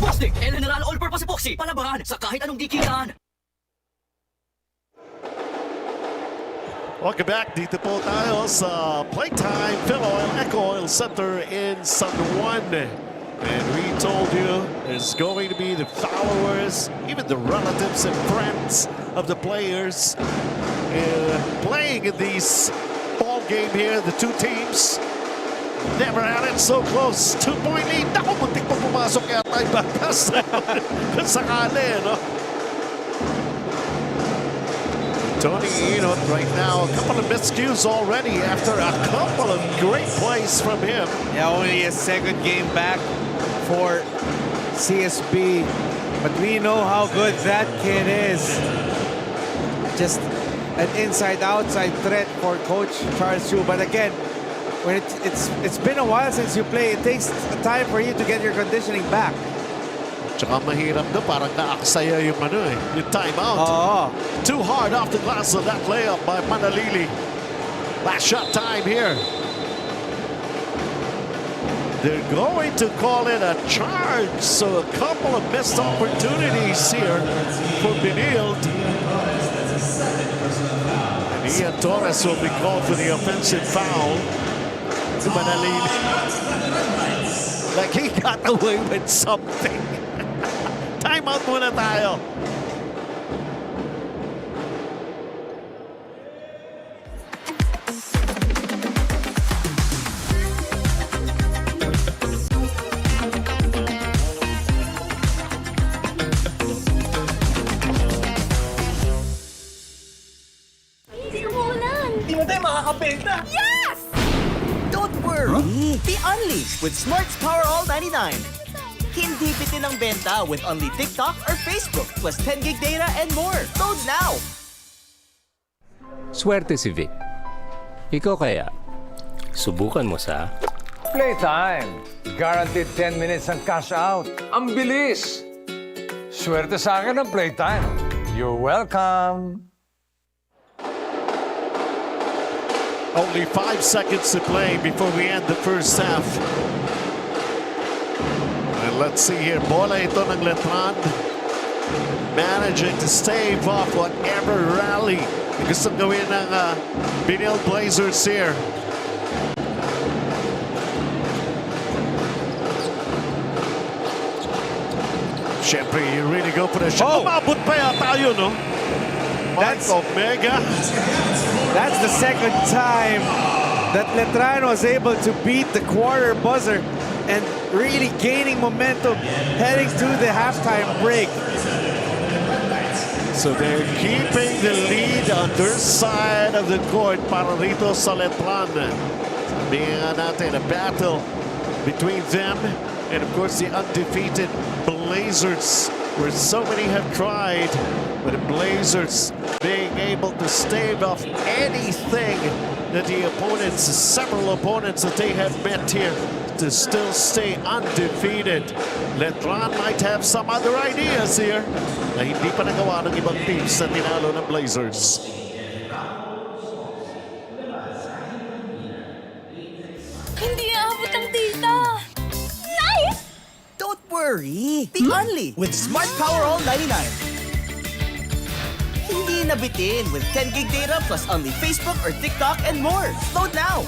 Plastic and General All-Purpose Epoxy, palabahan sa kahit anong dikitan. Welcome back. Dito po tayo sa PlayTime Filoil EcoOil Center in San Juan. And we told you there's going to be the followers, even the relatives and friends of the players playing in this ball game here. The two teams never had it so close. 2-point lead. Naku, muntik pa pumasok yata yung bakas. Kung sakali, no? Tony Enot right now, a couple of miscues already after a couple of great plays from him. Yeah, only a second game back for CSB. But we know how good that kid is. Just an inside-outside threat for Coach Charles Chu. But again, when it's been a while since you play, it takes time for you to get your conditioning back. Tsaka mahirap na, parang naaksaya yung yung timeout. Too hard off the glass of that layup by Manalili. Last shot time here. They're going to call it a charge, so a couple of missed opportunities here for Benilde. And Ian Torres will be called for the offensive foul to Manalili. Like he got away with something. Timeout muna tayo. Di mo tayo makakapenta. Yes! Don't worry. Be only with Smart's Power All 99. Hindi bitin ang benta with only TikTok or Facebook plus 10 gig data and more. Load now! Swerte si Vic. Ikaw kaya, subukan mo sa... Playtime. Guaranteed 10 minutes ang cash out. Ang bilis! Swerte sa akin ang Playtime. You're welcome. Only 5 seconds to play before we end the first half. And let's see here, bola ito ng Letran. Managing to stave off whatever rally gustong gawin ng Benilde Blazers here. Siyempre, you really go for the shot. Umabot pa yata yun, no? That's Omega. That's the second time that Letran was able to beat the quarter buzzer and really gaining momentum heading to the halftime break. So they're keeping the lead on their side of the court para rito sa Letran. Sabihin nga natin, a battle between them and of course the undefeated Blazers, where so many have tried, but the Blazers being able to stave off anything that the opponents, several opponents that they have met here, to still stay undefeated. Letran might have some other ideas here na hindi pa nagawa ng ibang teams na tinalo ng Blazers. worry! The only with Smart Powerall 99. Hindi na bitin with 10 gig data plus only Facebook or TikTok and more. Load now!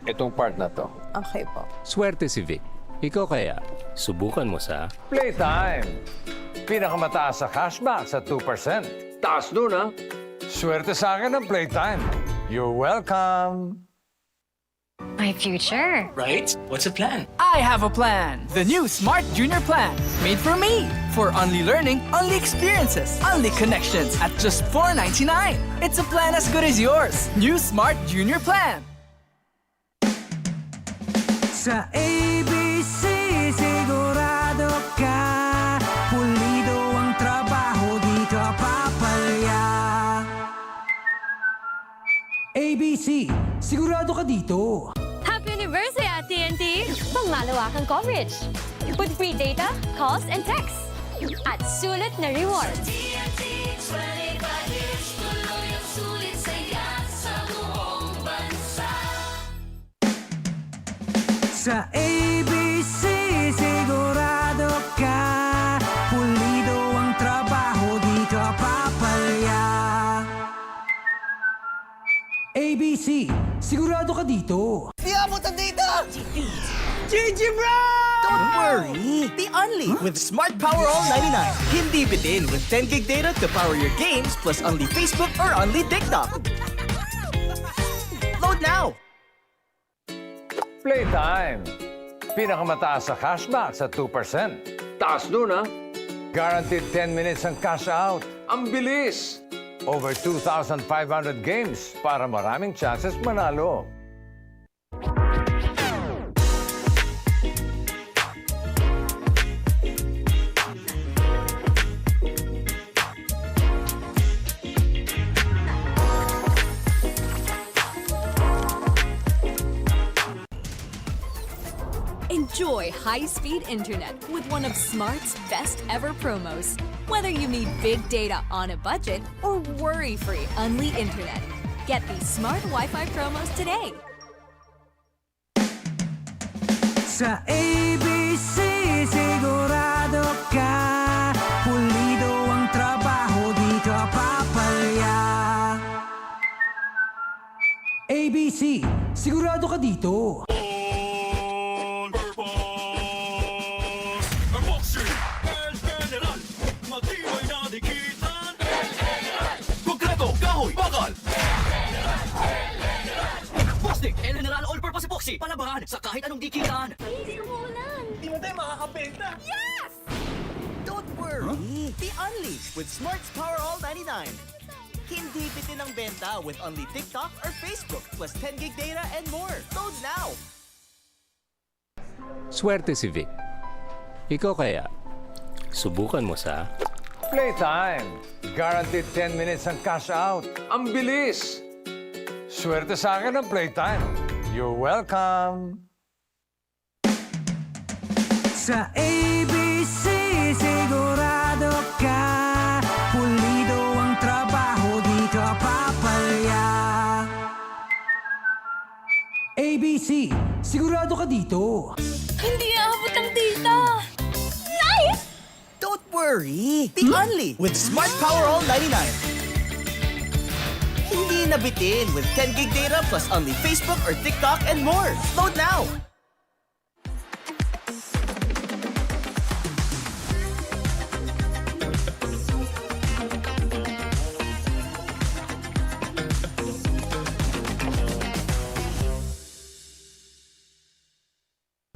Itong part na to. Okay po. Swerte si Vic. Ikaw kaya, subukan mo sa PlayTime. Pinakamataas sa cashback sa 2%. Taas nun, ha? Swerte sa akin ng PlayTime. You're welcome. My future. Right? What's the plan? I have a plan. The new Smart Junior Plan. Made for me. For only learning, only experiences, only connections at just $4.99. It's a plan as good as yours. New Smart Junior Plan. Sa ABC, sigurado ka pulido ang trabaho, di ka papalya. ABC, sigurado ka dito. Happy anniversary at TNT! Pangmalawakang coverage. With free data, calls, and texts. At sulit na rewards. Sa ABC, sigurado ka pulido ang trabaho, di ka papalya. ABC, sigurado ka dito. Di abot ang data! GG bro! Don't worry! The only with Smart Powerall 99. Hindi bitin with 10 gig data to power your games plus only Facebook or only TikTok. Load now! PlayTime. Pinakamataas sa cashback sa 2%. Taas nun, ha? Guaranteed 10 minutes ang cash out. Ang bilis! Over 2,500 games para maraming chances manalo. Enjoy high-speed internet with one of Smart's best ever promos. Whether you need big data on a budget or worry-free Unli internet, get these Smart Wi-Fi promos today. Sa ABC, sigurado ka pulido ang trabaho, di ka papalya. ABC, sigurado ka dito. All-purpose epoxy, palabangan sa kahit anong dikitan. Hindi umulan. Di mo tayo makakabenta. Yes! Don't worry. The only with Smart's Powerall 99. Hindi bitin ang benta with only TikTok or Facebook plus 10 gig data and more. Load now! swerte si Vic. Ikaw kaya, subukan mo sa PlayTime. Guaranteed 10 minutes ang cash out. Ang bilis! Swerte sa akin ng PlayTime. You're welcome. Sa ABC, sigurado ka pulido ang trabaho, di ka papalya. ABC, sigurado ka dito. Hindi aabot ang data. Nice! Don't worry. The only with Smart Powerall 99. Hindi na bitin with 10 gig data plus only Facebook or TikTok and more. Load now!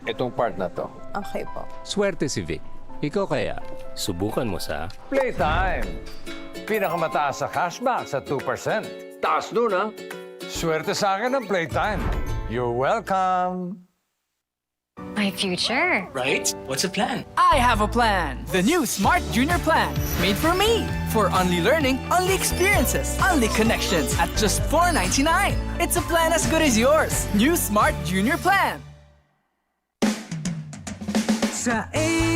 Itong part na to. Okay po. swerte si Vic. Ikaw kaya, subukan mo sa PlayTime. Pinakamataas sa cashback sa 2%. Taas nun, ha? Swerte sa akin ng PlayTime. You're welcome. My future. Right? What's the plan? I have a plan. The new Smart Junior Plan. Made for me. For only learning, only experiences, only connections at just $4.99. It's a plan as good as yours. New Smart Junior Plan. Sa ABC,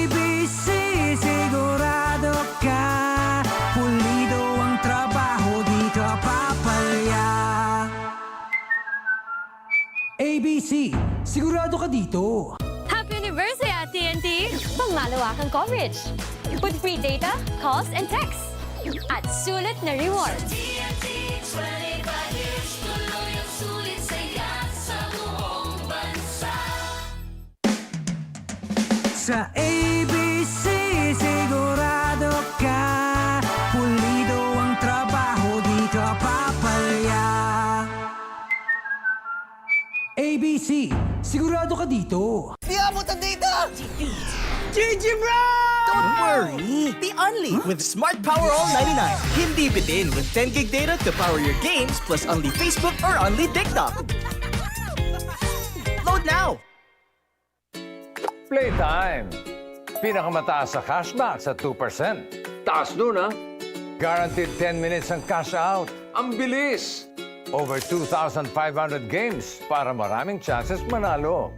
ka dito. Happy anniversary at TNT! Pangmalawakang coverage. With free data, calls, and texts. At sulit na rewards. Sa ABC, sigurado ka. Pulido ang trabaho, di ka papalya. ABC, sigurado ka dito. Di abot ang data! GG bro! Don't worry! The Only with Smart Power All 99. Hindi bitin with 10 gig data to power your games plus only Facebook or only TikTok. Load now! Playtime. Pinakamataas sa cashback sa 2%. Taas nun, ha? Guaranteed 10 minutes ang cash out. Ang bilis! Over 2,500 games para maraming chances manalo.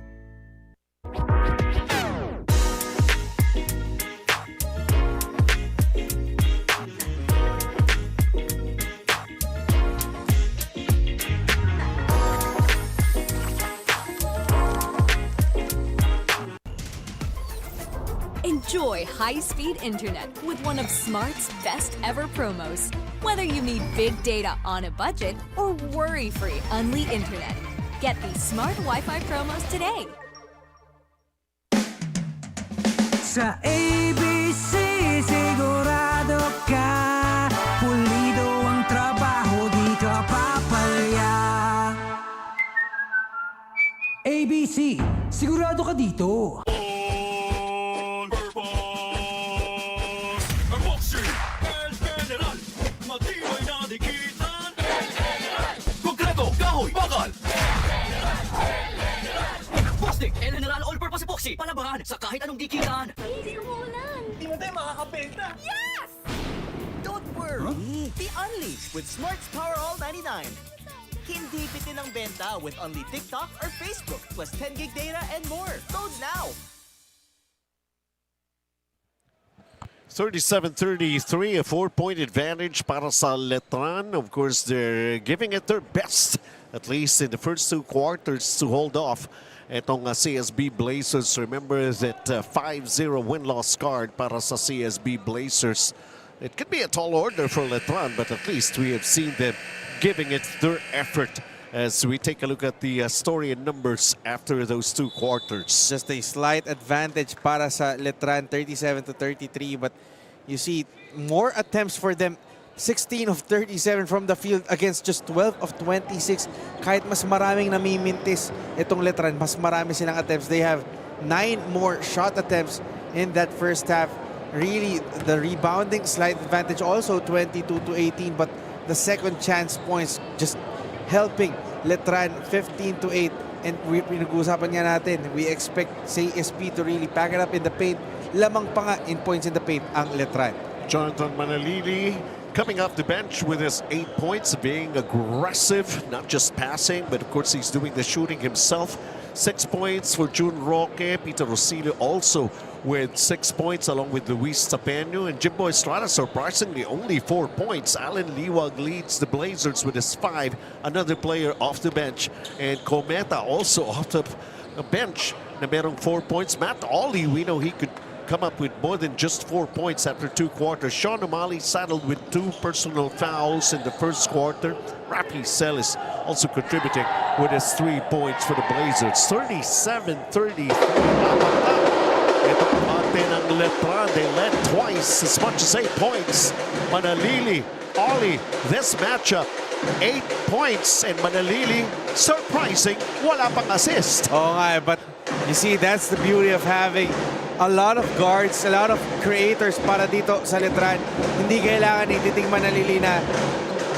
Enjoy high-speed internet with one of Smart's best ever promos. Whether you need big data on a budget or worry-free Unli internet, get these Smart Wi-Fi promos today. Sa ABC, sigurado ka. Pulido ang trabaho, di ka papalya. ABC, sigurado ka dito. Plastic and General All-Purpose Epoxy. Palabahan sa kahit anong dikitan. Hindi mo tayo makakabenta. Yes! Don't worry! The Only with Smart's Power All 99. Hindi bitin ang benta with only TikTok or Facebook plus 10 gig data and more. Load now! 37-33, a 4-point advantage para sa Letran. Of course, they're giving it their best, at least in the first 2 quarters, to hold off itong CSB Blazers. Remember that 5-0 win-loss card para sa CSB Blazers. It could be a tall order for Letran, but at least we have seen them giving it their effort as we take a look at the story and numbers after those 2 quarters. Just a slight advantage para sa Letran, 37-33, but you see more attempts for them. 16 of 37 from the field against just 12 of 26. Kahit mas maraming namimintis itong Letran, mas marami silang attempts. They have 9 more shot attempts in that first half. Really, the rebounding slight advantage also 22-18, but the second chance points just helping Letran 15-8. And pinag-uusapan nga natin, we expect CSB to really pack it up in the paint. Lamang pa nga in points in the paint ang Letran. Jonathan Manalili coming off the bench with his 8 points, being aggressive, not just passing, but of course he's doing the shooting himself. 6 points for June Roque. Peter Rosillo also with 6 points along with Luis Tapeño. And Jimbo Estrada surprisingly only 4 points. Alan Liwag leads the Blazers with his 5. Another player off the bench. And Cometa also off the bench na merong 4 points. Matt Ollie, we know he could come up with more than just 4 points after 2 quarters. Sean O'Malley saddled with 2 personal fouls in the first quarter. Rafi Celis also contributing with his 3 points for the Blazers. 37-33. Ito pati ng Letran. They led twice as much as 8 points. Manalili, Ollie, this matchup, 8 points. And Manalili, surprising, wala pang assist. Oo nga, but you see, that's the beauty of having a lot of guards, a lot of creators para dito sa Letran. Hindi kailangan ititing Manalili na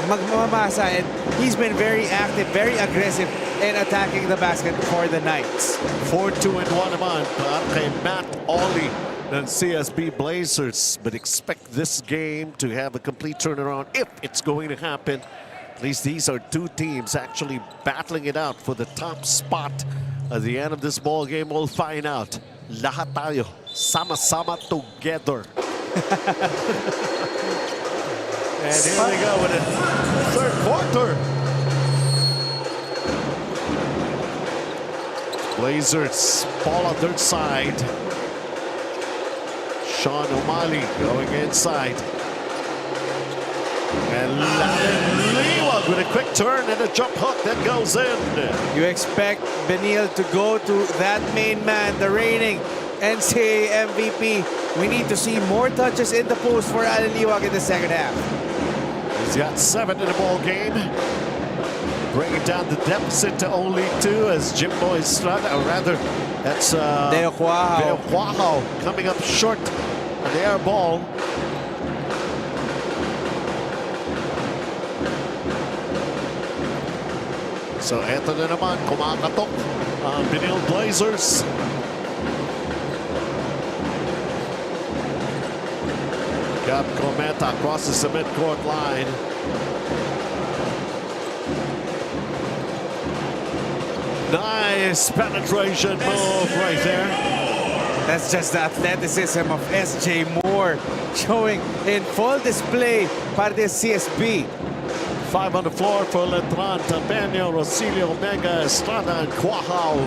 magmamasa, and he's been very active, very aggressive in attacking the basket for the Knights. 4-2-1 naman para kay Matt Ollie ng CSB Blazers. But expect this game to have a complete turnaround if it's going to happen. At least these are 2 teams actually battling it out for the top spot. At the end of this ball game, we'll find out. Lahat tayo, sama-sama together. And here we go with the 3rd quarter. Blazers ball on their side. Sean O'Malley going inside. And Liwag with a quick turn and a jump hook that goes in. You expect Benilde to go to that main man, the reigning NCAA MVP. We need to see more touches in the post for Allen Liwag in the second half. He's got 7 in the ball game. Bringing down the deficit to only 2 as Jimbo Estrada, or rather, that's Deo Cuajo coming up short on the air ball. So eto na naman, kumakatok ang Benilde Blazers. Gab Cometa crosses the midcourt line. Nice penetration move right there. That's just the athleticism of SJ Moore showing in full display para the CSB. 5 on the floor for Letran, Tabenio, Rosilio, Mega, Estrada, and Cuajo.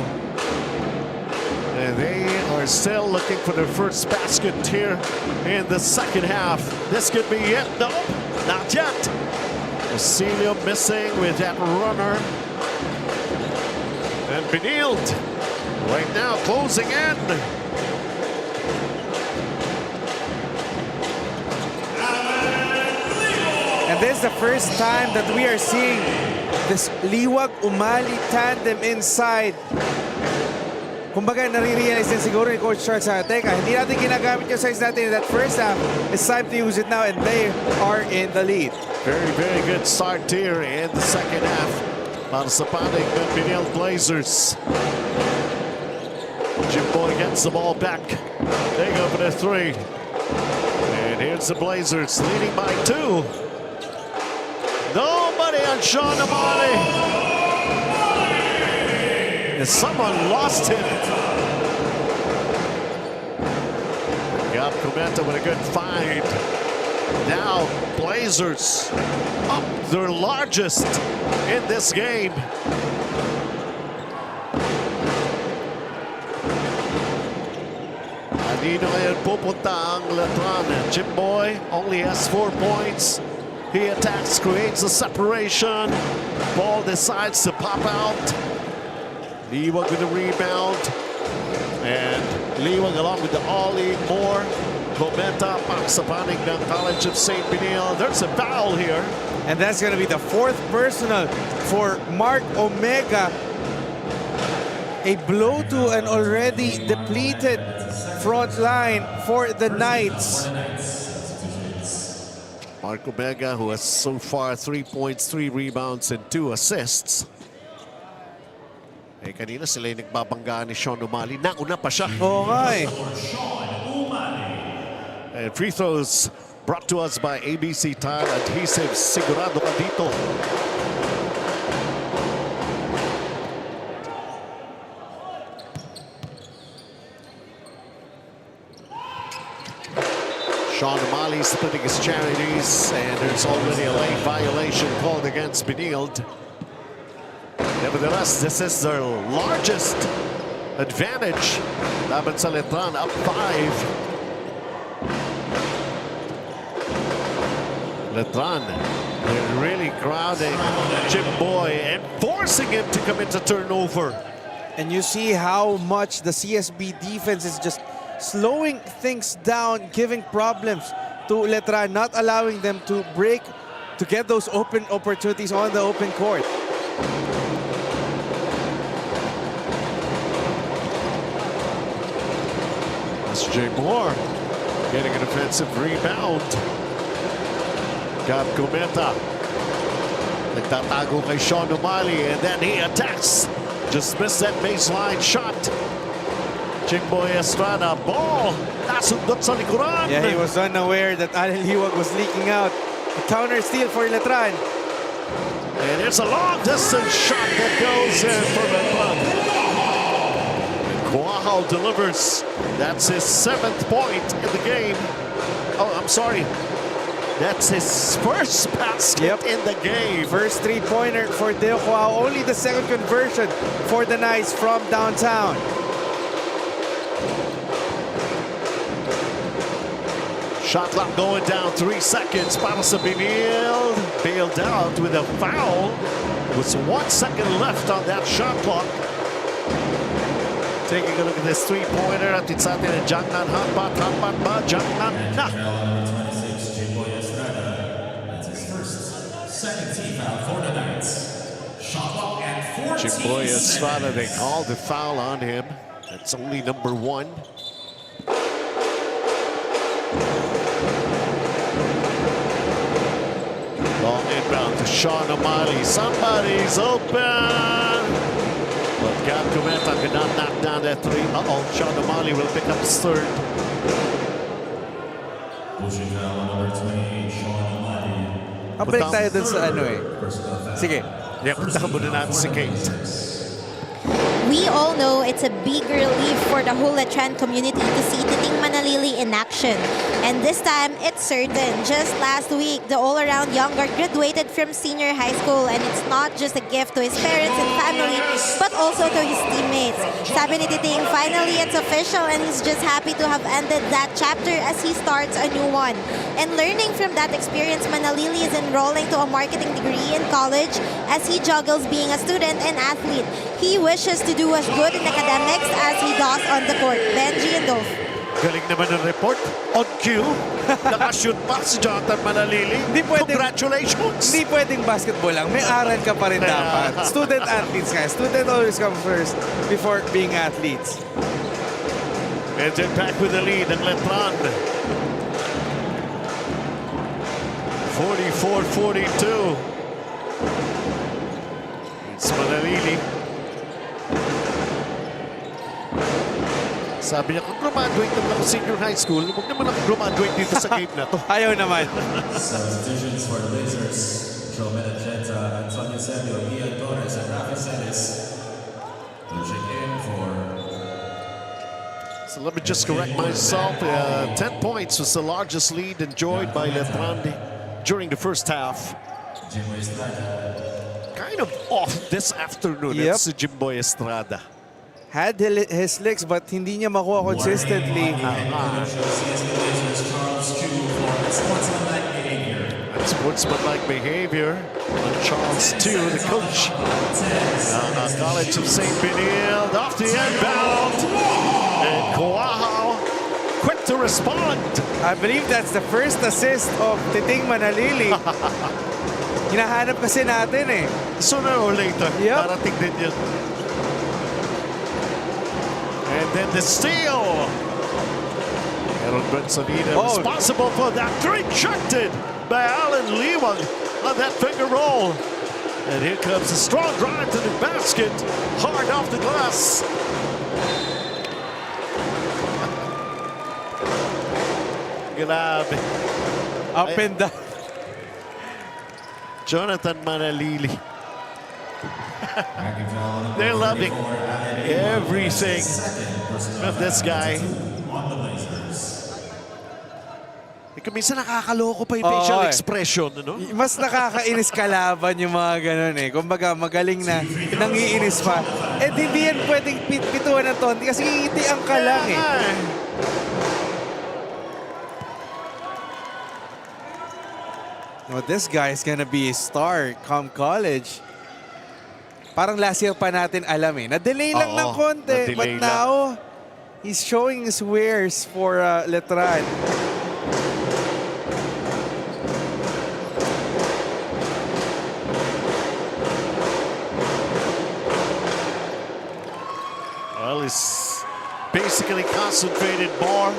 And they are still looking for their first basket here in the second half. This could be it. No, not yet. Rosilio missing with that runner. And Benilde right now closing in. And this is the first time that we are seeing this Liwag-Umali tandem inside. Kumbaga, nare-realize din siguro ni Coach Charles, teka, hindi natin ginagamit yung size natin in that first half. It's time to use it now, and they are in the lead. Very, very good start here in the second half. Para sa panig ng Benilde Blazers. Jimbo gets the ball back. They go for the 3. And here's the Blazers leading by 2. Nobody on Sean O'Malley. And someone lost him. Gab Cometa with a good find. Now Blazers up their largest in this game. Kanino ngayon pupunta ang Letran? Jimboy only has 4 points. He attacks, creates a separation. Ball decides to pop out. Liwag with the rebound. And Liwag along with the Ollie Moore. Cometa para sa panig ng College of St. Benilde. There's a foul here. And that's going to be the 4th personal for Mark Omega. A blow to an already depleted front line for the Knights. Mark Omega, who has so far 3 points, 3 rebounds, and 2 assists. Eh, kanina sila yung nagbabanggaan ni Sean O'Malley. Nauna pa siya. Oo nga eh. And free throws brought to us by ABC Tile Adhesive. Sigurado ka dito. Sean O'Malley splitting his charities, and there's already a late violation called against Benilde. Nevertheless, this is their largest advantage. Laban sa Letran, up 5. Letran, they're really crowding Jimboy and forcing him to come into turnover. And you see how much the CSB defense is just slowing things down, giving problems to Letran, not allowing them to break, to get those open opportunities on the open court. SJ Moore getting an offensive rebound. Gab Cometa nagtatago kay Sean O'Malley, and then he attacks. Just missed that baseline shot. Jimboy Estrada, ball nasundot sa likuran. Yeah, he was unaware that Allen Liwag was leaking out. A counter steal for Letran. And it's a long distance shot that goes in for Letran. Cuajo delivers. That's his 7th point in the game. Oh, I'm sorry. That's his first basket in the game. First three-pointer for Deokuao. Only the second conversion for the Knights from downtown. Shot clock going down, 3 seconds. Para sa Benilde. Bailed out with a foul. With 1 second left on that shot clock. Taking a look at this three-pointer. At it's atin ang Jangnan. Hotbat ba? Jangnan na. That's his first. Second team foul for the Knights. Shot clock at 14 Jimboy Estrada, they seconds. called the foul on him. That's only number 1. Long inbound to Sean O'Malley. Somebody's open. But Gab Cometa could not knock down that three. Sean O'Malley will pick up his third. Pushing foul on number 28, Sean O'Malley. Balik tayo dun sa ano eh. Sige. Punta ka muna natin si Kate. We all know it's a big relief for the whole Letran community to see Titing Manalili in action. And this time, it's certain. Just last week, the all-around young guard graduated from senior high school, and it's not just a gift to his parents and family, but also to his teammates. Sabi ni Titing, finally it's official, and he's just happy to have ended that chapter as he starts a new one. And learning from that experience, Manalili is enrolling to a marketing degree in college as he juggles being a student and athlete. He wishes to do as good in academics as he does on the court. Benji and Dolph. Galing naman ang report. On cue. Nakashoot pa si Jonathan Manalili. Congratulations! Hindi pwedeng basketball lang. May aral ka pa rin dapat. Student athletes ka. Student always come first before being athletes. And then back with the lead ang Letran. 44-42. It's Manalili. Sabi niya, kung graduate naman ako senior high school, huwag naman ako graduate dito sa game na to. Ayaw naman. Substitutions for the Blazers. Joe Menegenta, Antonio Sebio, Ian Torres, and Rafa Celis. Pushing in for... So let me just correct myself. 10 points was the largest lead enjoyed by Letran during the first half. Kind of off this afternoon. Yep. It's Jimboy Estrada. Had his licks but hindi niya makuha consistently. Sportsmanlike behavior on Charles II, the coach. College of St. Benilde off the inbound. And Colegio quick to respond. I believe that's the first assist of Titing Manalili. Hinahanap kasi natin eh. Sooner or later, darating din yun. And then the steal. Aaron Bensonina responsible for that. Rejected by Alan Liwag on that finger roll. And here comes a strong drive to the basket. Hard off the glass. Grabe. Up and down. Jonathan Manalili. They're loving everything of this guy. Minsan nakakaloko pa yung facial expression, ano? Mas nakakainis kalaban yung mga ganun eh. Kumbaga magaling na nangiinis pa. Eh hindi yan pwedeng pituan ng tonti kasi iitian ka lang eh. No, this guy is gonna be a star come college. Parang last year pa natin alam eh. Na-delay lang ng konti. But now, he's showing his wares for Letran. Well, he's basically concentrated more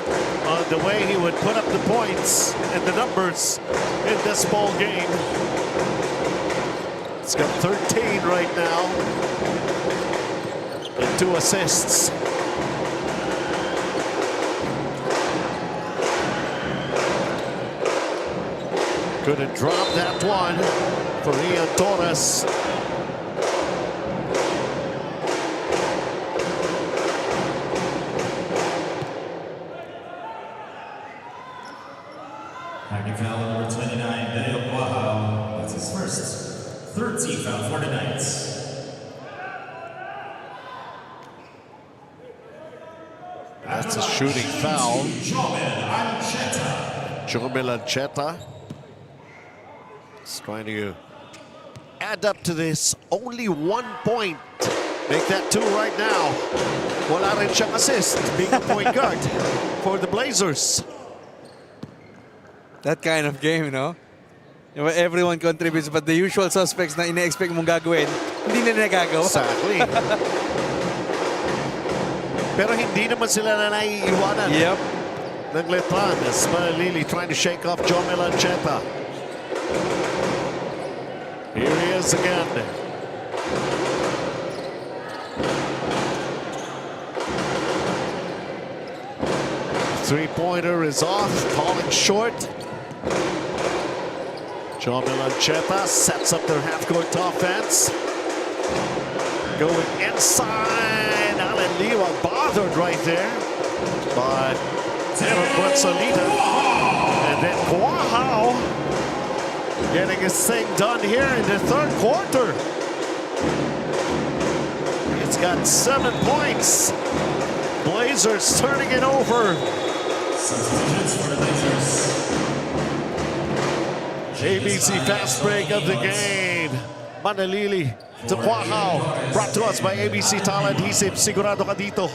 on the way he would put up the points and the numbers in this ball game. He's got 13 right now and 2 assists. Couldn't drop that one for Ian Torres. Packing foul number 29, Benilde. That's his first 13th foul for the Knights. That's a shooting foul. Jomel Ancheta is trying to add up to this. Only 1 point. Make that 2 right now. Wala rin siyang assist, being a point guard for the Blazers. That kind of game, you know? Everyone contributes, but the usual suspects na ina-expect mong gagawin, hindi nila nagagawa. Exactly. Pero hindi naman sila na naiiwanan. Yep. Ng Letran as Benilde trying to shake off Jomel Ancheta. Here he is again. Three-pointer is off, falling short. Jomel Ancheta sets up their half-court offense. Going inside. Alan Liwa bothered right there by Brunsolita. And then Colegio getting his thing done here in the third quarter. It's got 7 points. Blazers turning it over. Substitutions for the Blazers. ABC fast break of the game. Benilde to Colegio. Brought to us by ABC Tile Adhesive. Sigurado ka dito.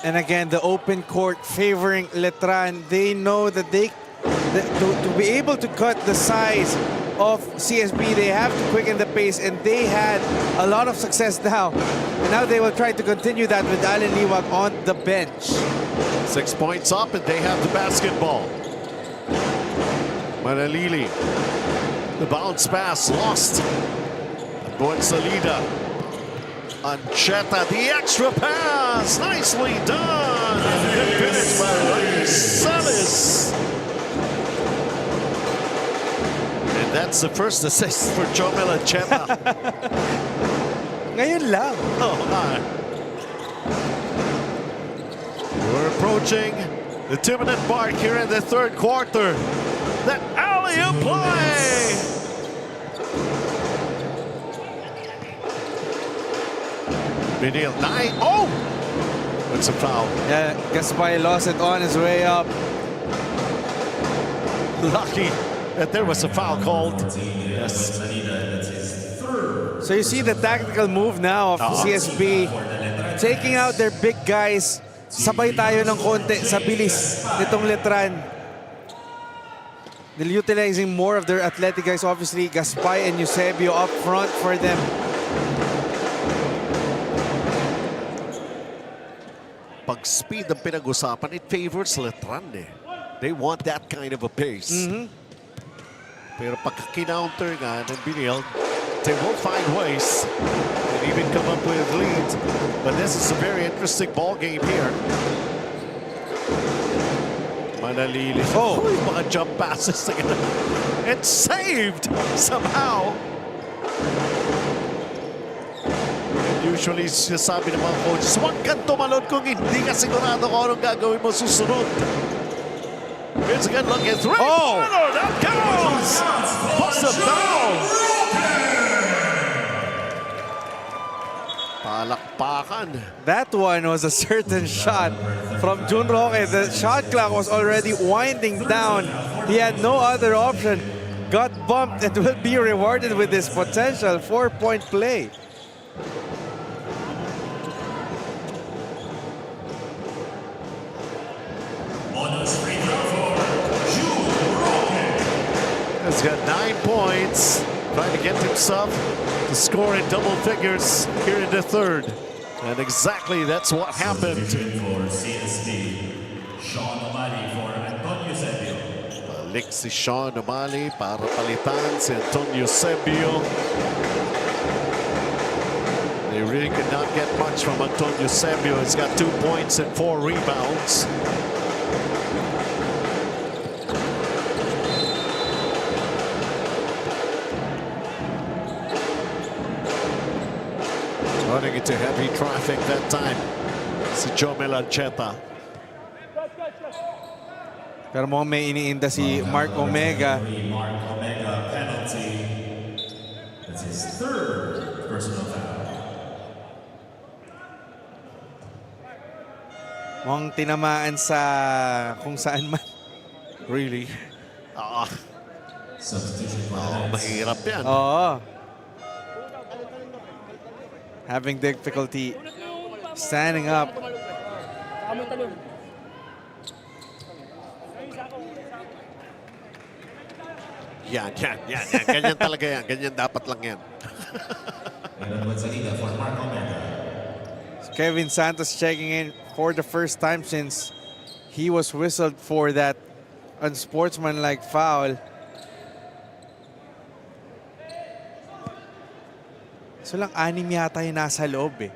And again, the open court favoring Letran. They know that to be able to cut the size of CSB, they have to quicken the pace, and they had a lot of success now. And now they will try to continue that with Alan Liwag on the bench. 6 points up, and they have the basketball. Benilde, the bounce pass lost. Brunsolita. Ancheta, the extra pass, nicely done. Good finish by Lucky Salas. And that's the first assist for Jomel Ancheta. Ngayon lang. Oh, my. We're approaching the 2-minute mark here in the third quarter. That alley-oop play. Benilde, 9. Oh! That's a foul. Yeah, Gaspar lost it on his way up. Lucky that there was a foul called. Yes. So you see the tactical move now of CSB, taking out their big guys. Sabay tayo ng konti sa bilis nitong Letran. They're utilizing more of their athletic guys. Obviously, Gaspar and Eusebio up front for them. Pag speed ang pinag-usapan, it favors Letran eh. They want that kind of a pace. Pero pag kinounter nga ng Benilde, they will find ways and even come up with leads. But this is a very interesting ball game here. Benilde. Oh, mga jump passes. It's saved somehow. Usually, sinasabi ng mga coaches, huwag kang tumalon kung hindi ka sigurado kung anong gagawin mo susunod. Here's a good look at 3. Oh! That goes! Bust it down! Palakpakan. That one was a certain shot from Jun Roque. The shot clock was already winding down. He had no other option. Got bumped and will be rewarded with this potential 4-point play. He's got 9 points, trying to get himself to score in double figures here in the third. And exactly that's what happened. For CSB, Sean O'Malley for Antonio Eusebio. Balik si Sean O'Malley para palitan si Antonio Eusebio. They really could not get much from Antonio Eusebio. He's got 2 points and 4 rebounds. Running into heavy traffic that time. It's Jomel Ancheta. Pero mukhang may iniinda si Mark Omega. Mark Omega penalty. That's his third personal foul. Mukhang tinamaan sa kung saan man. Really? Mahirap yan. Oo. Having difficulty standing up. Yan. Ganyan talaga yan. Ganyan dapat lang yan. Kevin Santos checking in for the first time since he was whistled for that unsportsmanlike foul. So lang 6 yata yung nasa loob eh.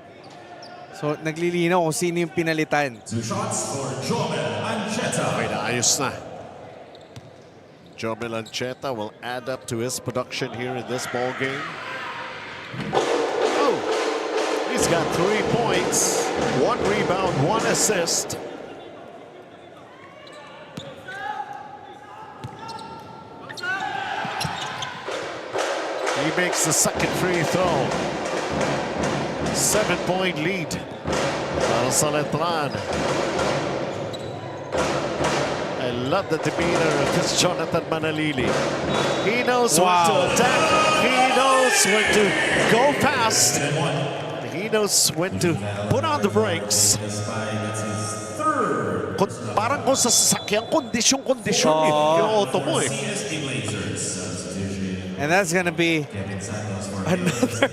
So naglilinaw kung sino yung pinalitan. 2 shots for Jomel Ancheta. Okay, naayos na. Jomel Ancheta will add up to his production here in this ball game. Oh, he's got 3 points, 1 rebound, 1 assist. He makes the second free throw. 7-point lead para sa Letran. I love the demeanor of this Jonathan Manalili. He knows when to attack. He knows when to go fast. He knows when to put on the brakes. Parang kung sa sasakyan, kondisyon yung auto mo eh. And that's gonna be another.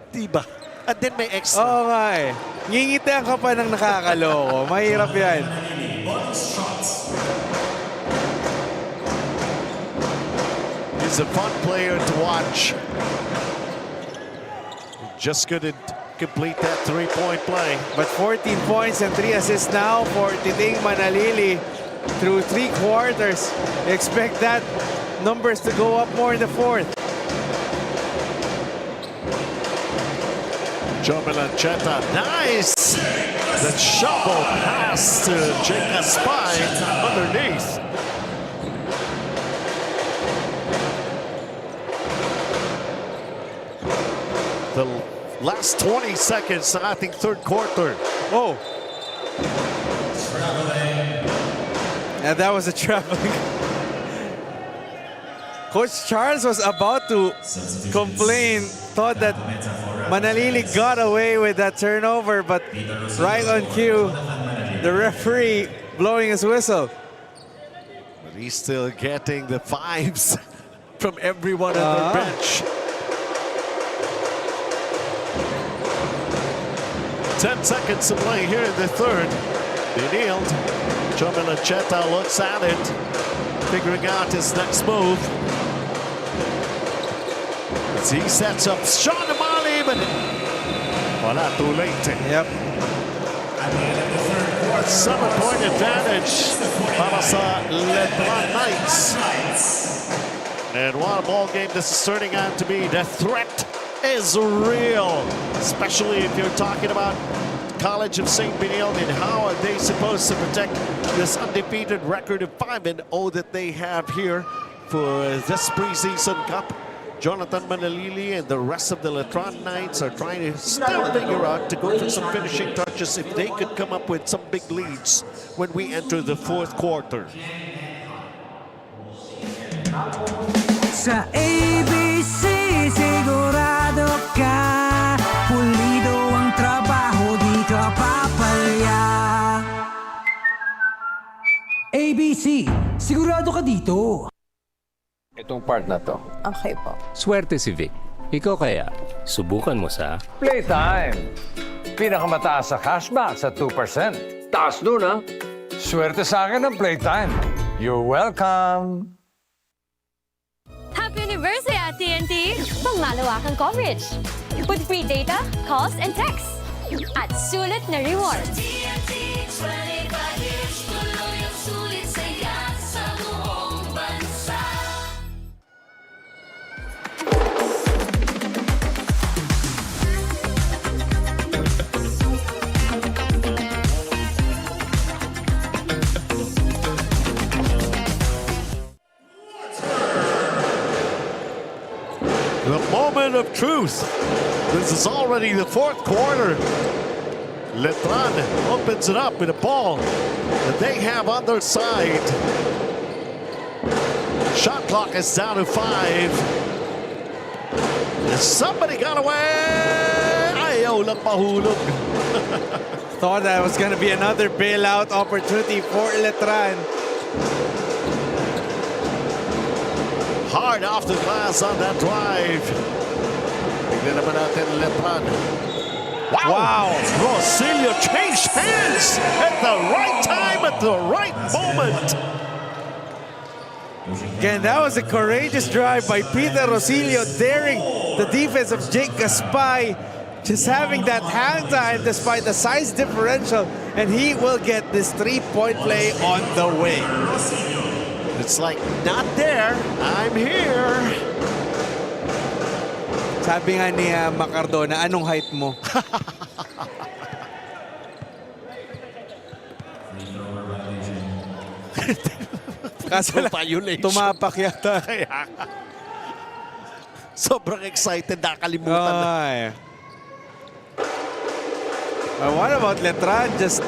Diba? And then may extra. Oo nga eh. Ngingitian ka pa ng nakakaloko. Mahirap yan. He's a fun player to watch. Just couldn't complete that 3-point play. But 14 points and 3 assists now for Titing Manalili through 3 quarters. Expect that numbers to go up more in the 4th. Jomel Ancheta, nice! The shovel pass to Jake Aspay underneath. The last 20 seconds, I think, third quarter. Oh. And that was a traveling. Coach Charles was about to complain, thought that Manalili got away with that turnover, but right on cue, the referee blowing his whistle. But he's still getting the 5s from everyone on the bench. 10 seconds to play here in the 3rd. Benilde. Jomel Ancheta looks at it, figuring out his next move. As he sets up Sean Amali, but wala, too late. Yep. 7-point advantage para sa Letran Knights. And what a ball game this is turning out to be. The threat is real, especially if you're talking about College of St. Benilde and how are they supposed to protect this undefeated record of 5-0 that they have here for this preseason cup. Jonathan Manalili and the rest of the Letran Knights are trying to still figure out to go for some finishing touches if they could come up with some big leads when we enter the 4th quarter. Sa ABC, sigurado ka, pulido ang trabaho, di ka papalya. ABC, sigurado ka dito. Itong part na to. Okay po. Swerte si Vic. Ikaw kaya, subukan mo sa PlayTime. Pinakamataas sa cashback sa 2%. Taas nun, ha? Swerte sa akin ng PlayTime. You're welcome. Happy anniversary at TNT! Pangmalawakang coverage. With free data, calls, and texts. At sulit na rewards. The moment of truth. This is already the fourth quarter. Letran opens it up with a ball that they have on their side. Shot clock is down to 5. And somebody got away. Ayaw lang mahulog. Thought that was going to be another bailout opportunity for Letran. Hard off the glass on that drive. Tignan naman natin Letran. Wow! Rosilio changed hands at the right time, at the right moment. Again, that was a courageous drive by Peter Rosilio, daring the defense of Jake Gaspay, just having that hang time despite the size differential, and he will get this 3-point play on the way. It's like, not there, I'm here. Sabi nga ni Macardona, anong height mo? Kaso tumapak yata. Sobrang excited, nakalimutan na. What about Letran just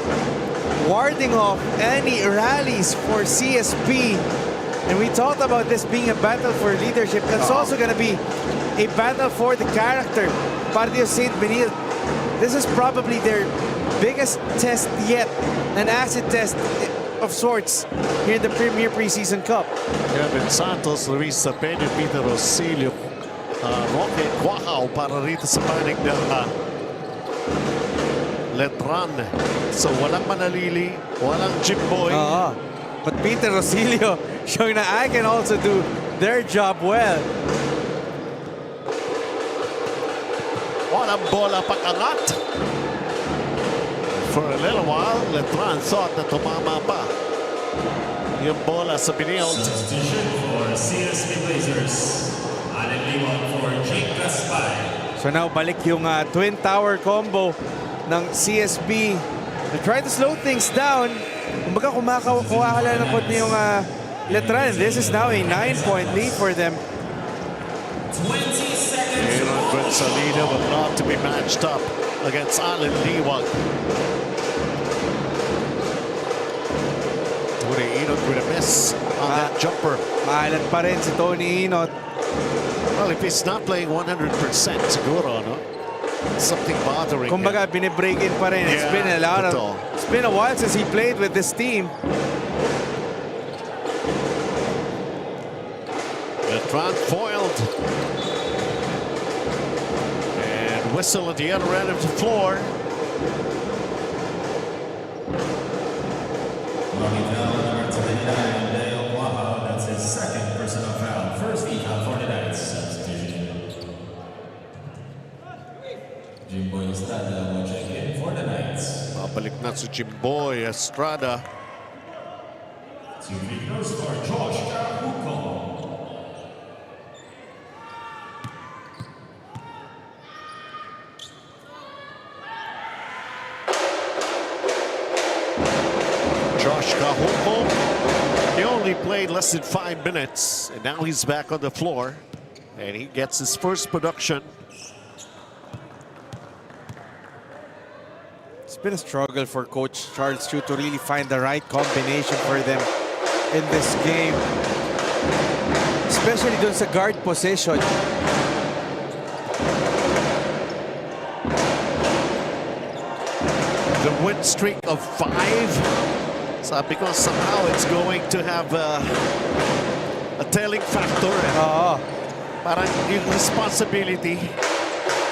warding off any rallies for CSB? And we talked about this being a battle for leadership. That's also going to be a battle for the character. Partido St. Benilde. This is probably their biggest test yet. An acid test of sorts here in the Premier Preseason Cup. Kevin Santos, Luis Sapeño, Peter Rosilio, Roque Guajao para rito sa panig ng Letran. So walang manalili, walang Jimboy. But Peter Rosilio showing that I can also do their job well. Walang bola pag-angat. For a little while, Letran thought na tumama pa yung bola sa Benilde. Substitution for CSB Blazers. For Jake Gaspay. So now balik yung Twin Tower combo ng CSB. They try to slow things down. Kumbaga kumakawa lang ng konti yung Letran. This is now a 9-point lead for them. 20 seconds. Aaron Gonzalino, but not to be matched up against Alan Liwag. Tony Inot with a miss on that jumper. Maalat pa rin si Tony Inot. Well, if he's not playing 100%, siguro, no? Something bothering Kumbaga, him. binibreak in pa rin. It's been a lot of, it's been a while since he played with this team. Letran foiled. And whistle at the other end of the floor. That's his second personal foul. First foul for the Knights. Jimboy Estrada will check in for the Knights. Babalik na si Jimboy Estrada. Two free throws for Josh Kahuko. Josh Kahuko, he only played less than 5 minutes, and now he's back on the floor, and he gets his first production. It's been a struggle for Coach Charles Chu to really find the right combination for them in this game. Especially dun sa guard position. The win streak of 5. Sabi ko, somehow it's going to have a telling factor. Parang yung responsibility,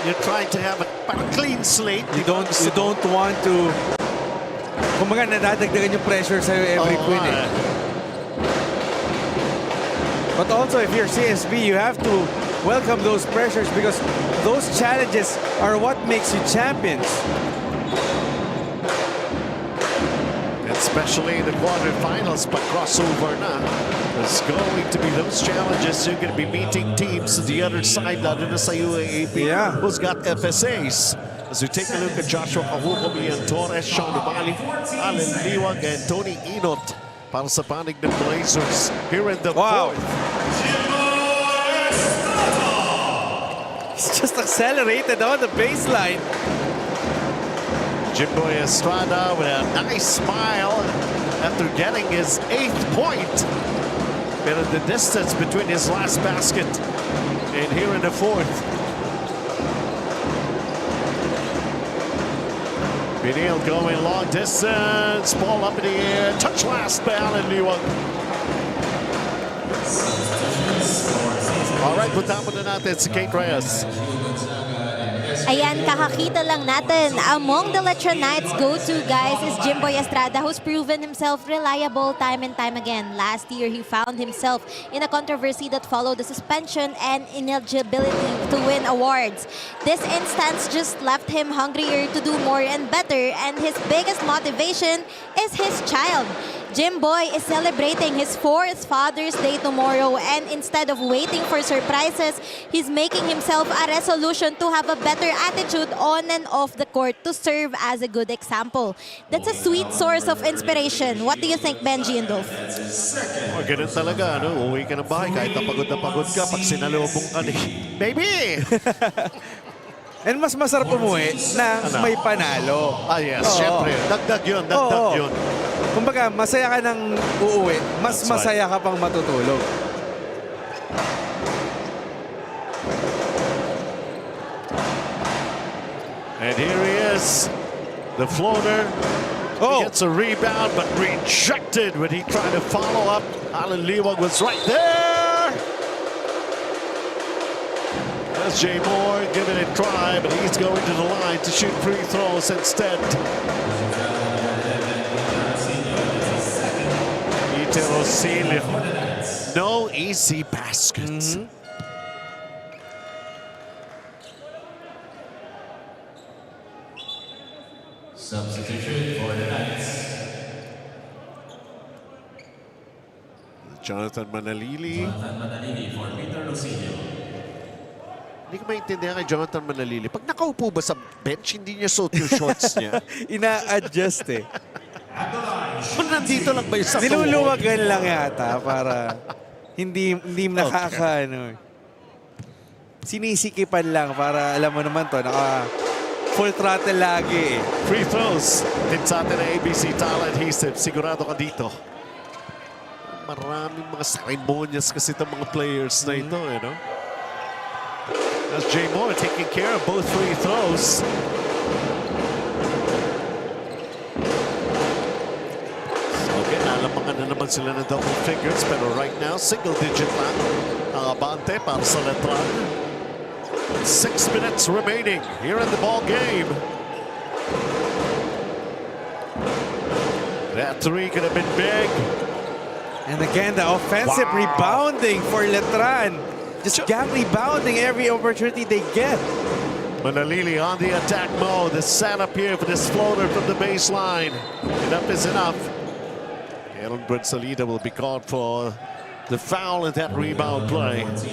you're trying to have a clean slate. You don't want to. Kumbaga nadadagdagan yung pressure sa'yo every win. But also if you're CSB, you have to welcome those pressures because those challenges are what makes you champions. Especially in the quarterfinals, but crossover na. There's going to be those challenges. You're going to be meeting teams to the other side, lalo na sa UAAP, who's got FSAs. As we take a look at Joshua Kahuko, Ian Torres, Sean Umali, Alan Liwag, and Tony Inot para sa panig ng Blazers here in the fourth. He's just accelerated on the baseline. Jimboy Estrada with a nice smile after getting his 8th point. Bit of the distance between his last basket and here in the 4th. Benilde going long distance, ball up in the air, touch last by Alan Liwag. All right, punta mo na natin si Kate Reyes. Ayan, kakakita lang natin. Among the Letran Knights' go-to guys is Jimboy Estrada, who's proven himself reliable time and time again. Last year, he found himself in a controversy that followed the suspension and ineligibility to win awards. This instance just left him hungrier to do more and better, and his biggest motivation is his child. Jimboy is celebrating his 4th Father's Day tomorrow, and instead of waiting for surprises, he's making himself a resolution to have a better attitude on and off the court to serve as a good example. That's a sweet source of inspiration. What do you think, Benji and Dolph? Oh, ganun talaga, no? Uwi ka ng bahay kahit na pagod ka pag sinalubong ka ni baby! And mas masarap umuwi na may panalo. Ah, yes, syempre. Dagdag yun, dagdag yun. Kumbaga, masaya ka nang uuwi, mas masaya ka pang matutulog. And here he is, the floater. He gets a rebound, but rejected when he tried to follow up. Alan Liwag was right there. That's Jay Moore giving it a try, but he's going to the line to shoot free throws instead. No easy baskets. Substitution for the Knights. Jonathan Manalili. Jonathan Manalili for Peter Lucio. Hindi ko maintindihan kay Jonathan Manalili. Pag nakaupo ba sa bench, hindi niya suot yung shorts niya. Ina-adjust eh. Nandito lang ba yung sa tuhod? Niluluwagan lang yata para hindi nakakaano. Sinisikipan lang para alam mo naman to, naka full throttle lagi eh. Free throws. Din sa atin ang ABC Tile Adhesive. Sigurado ka dito. Maraming mga ceremonias kasi itong mga players na ito, eh, no? That's Jay Moore taking care of both free throws. Okay, nalamangan na naman sila ng double figures, pero right now, single digit lang ang abante para sa Letran. 6 minutes remaining here in the ball game. That three could have been big. And again, the offensive rebounding for Letran. Just gang rebounding every opportunity they get. Manalili on the attack mode. The setup here for this floater from the baseline. Enough is enough. Aaron Brensalida will be called for the foul in that rebound play. That's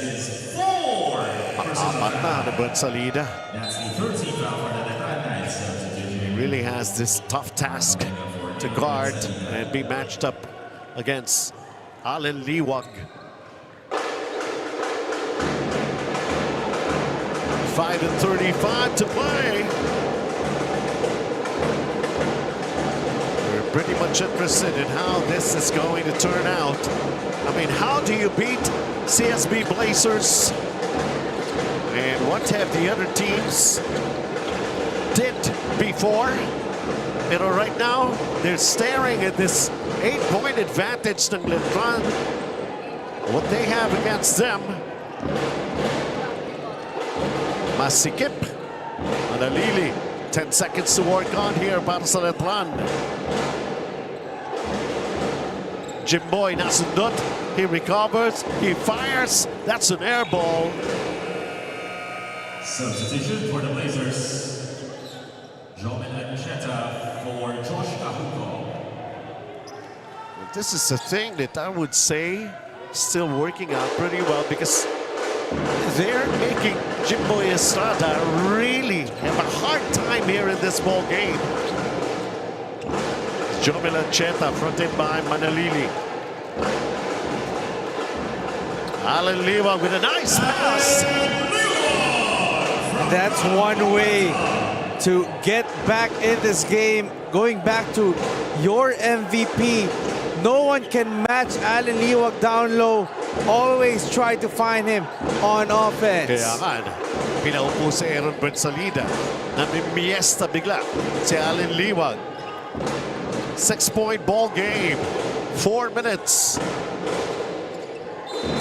his 4th. Apat na na Brensalida. That's the 13th foul for the Letran Knights. He really has this tough task to guard and be matched up against Alan Liwag. 5:35 to play. We're pretty much interested in how this is going to turn out. I mean, how do you beat CSB Blazers? And what have the other teams did before? Pero right now, they're staring at this 8-point advantage ng Letran. What they have against them. Masikip. Manalili. 10 seconds to work on here para sa Letran. Jimboy nasundot. He recovers. He fires. That's an air ball. Substitution for the Blazers. Jomen Agucheta for Josh Kahuko. This is a thing that I would say still working out pretty well because they're making Jimboy Estrada really have a hard time here in this ball game. Jomen Agucheta fronted by Manalili. Alan Liwag with a nice pass. That's one way to get back in this game. Going back to your MVP. No one can match Alan Liwag down low. Always try to find him on offense. Kaya nga, pinaupo si Aaron Bersalida na may miesta bigla si Alan Liwag. 6-point ball game. 4 minutes.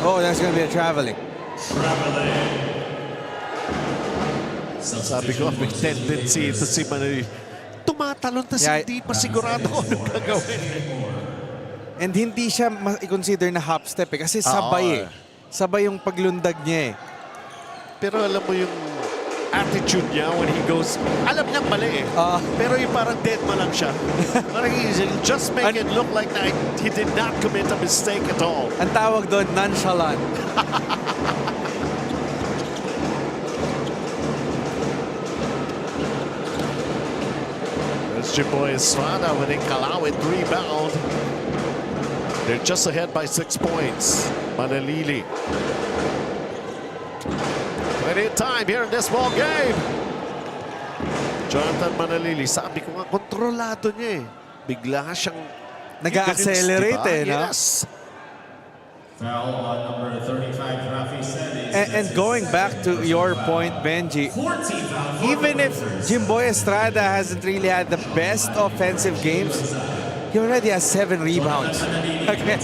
Oh, that's gonna be a traveling. Sabi ko, may tendency ito si Manali. Tumatalon tas hindi pa sigurado kung anong gagawin. And hindi siya i-consider na hop step kasi sabay Sabay yung paglundag niya Pero alam mo yung attitude niya when he goes, alam niyang mali pero yung parang dead ma lang siya. Parang he'll just make it look like that he did not commit a mistake at all. Ang tawag doon, nonchalant. There's Jimboy Estrada with a Kalawit rebound. They're just ahead by 6 points. Manalili. Plenty of time here in this ball game. Jonathan Manalili, sabi ko nga, kontrolado niya Bigla siyang nag-accelerate no? Yes. Foul on number 35, Rafi Sanchez. And going back to your point, Benji, even if Jimboy Estrada hasn't really had the best offensive games, he already has 7 rebounds. Okay.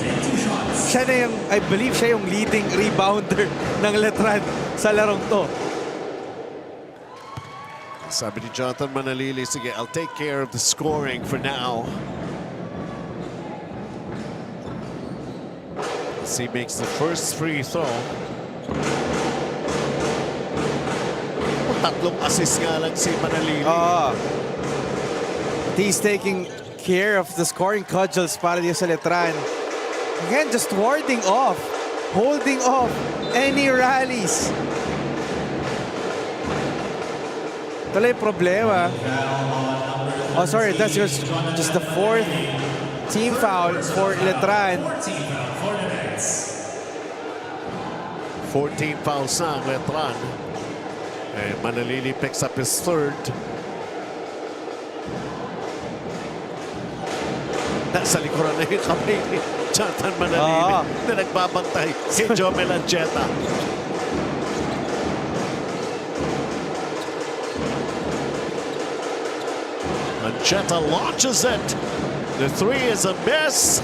Siya na yung, I believe siya yung leading rebounder ng Letran sa larong to. Sabi ni Jonathan Manalili, sige, I'll take care of the scoring for now. As he makes the first free throw. Tatlong assist nga lang si Manalili. He's taking care of the scoring cudgels para dito sa Letran. Again, just warding off, holding off any rallies. Tala yung problema. Oh, sorry, that's just the 4th team foul for Letran. 14 fouls na ang Letran. And Manalili picks up his 3rd. Nasa likuran na yung kamay ni Jonathan Manalili na nagbabantay si Joe Melancheta. Mancheta launches it. The 3 is a miss.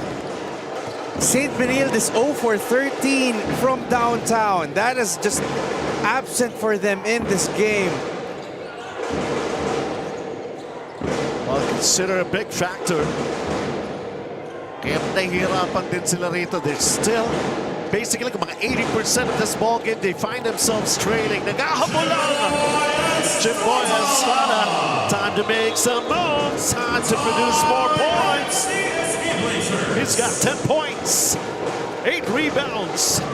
St. Benilde is 0 for 13 from downtown. That is just absent for them in this game. Well, consider a big factor. Kaya nahihirapan din sila rito. They're still basically mga 80% of this ball game, they find themselves trailing. Naghahabol lang. Jimboy Estrada. Time to make some moves. Time to produce more points. He's got 10 points. 8 rebounds.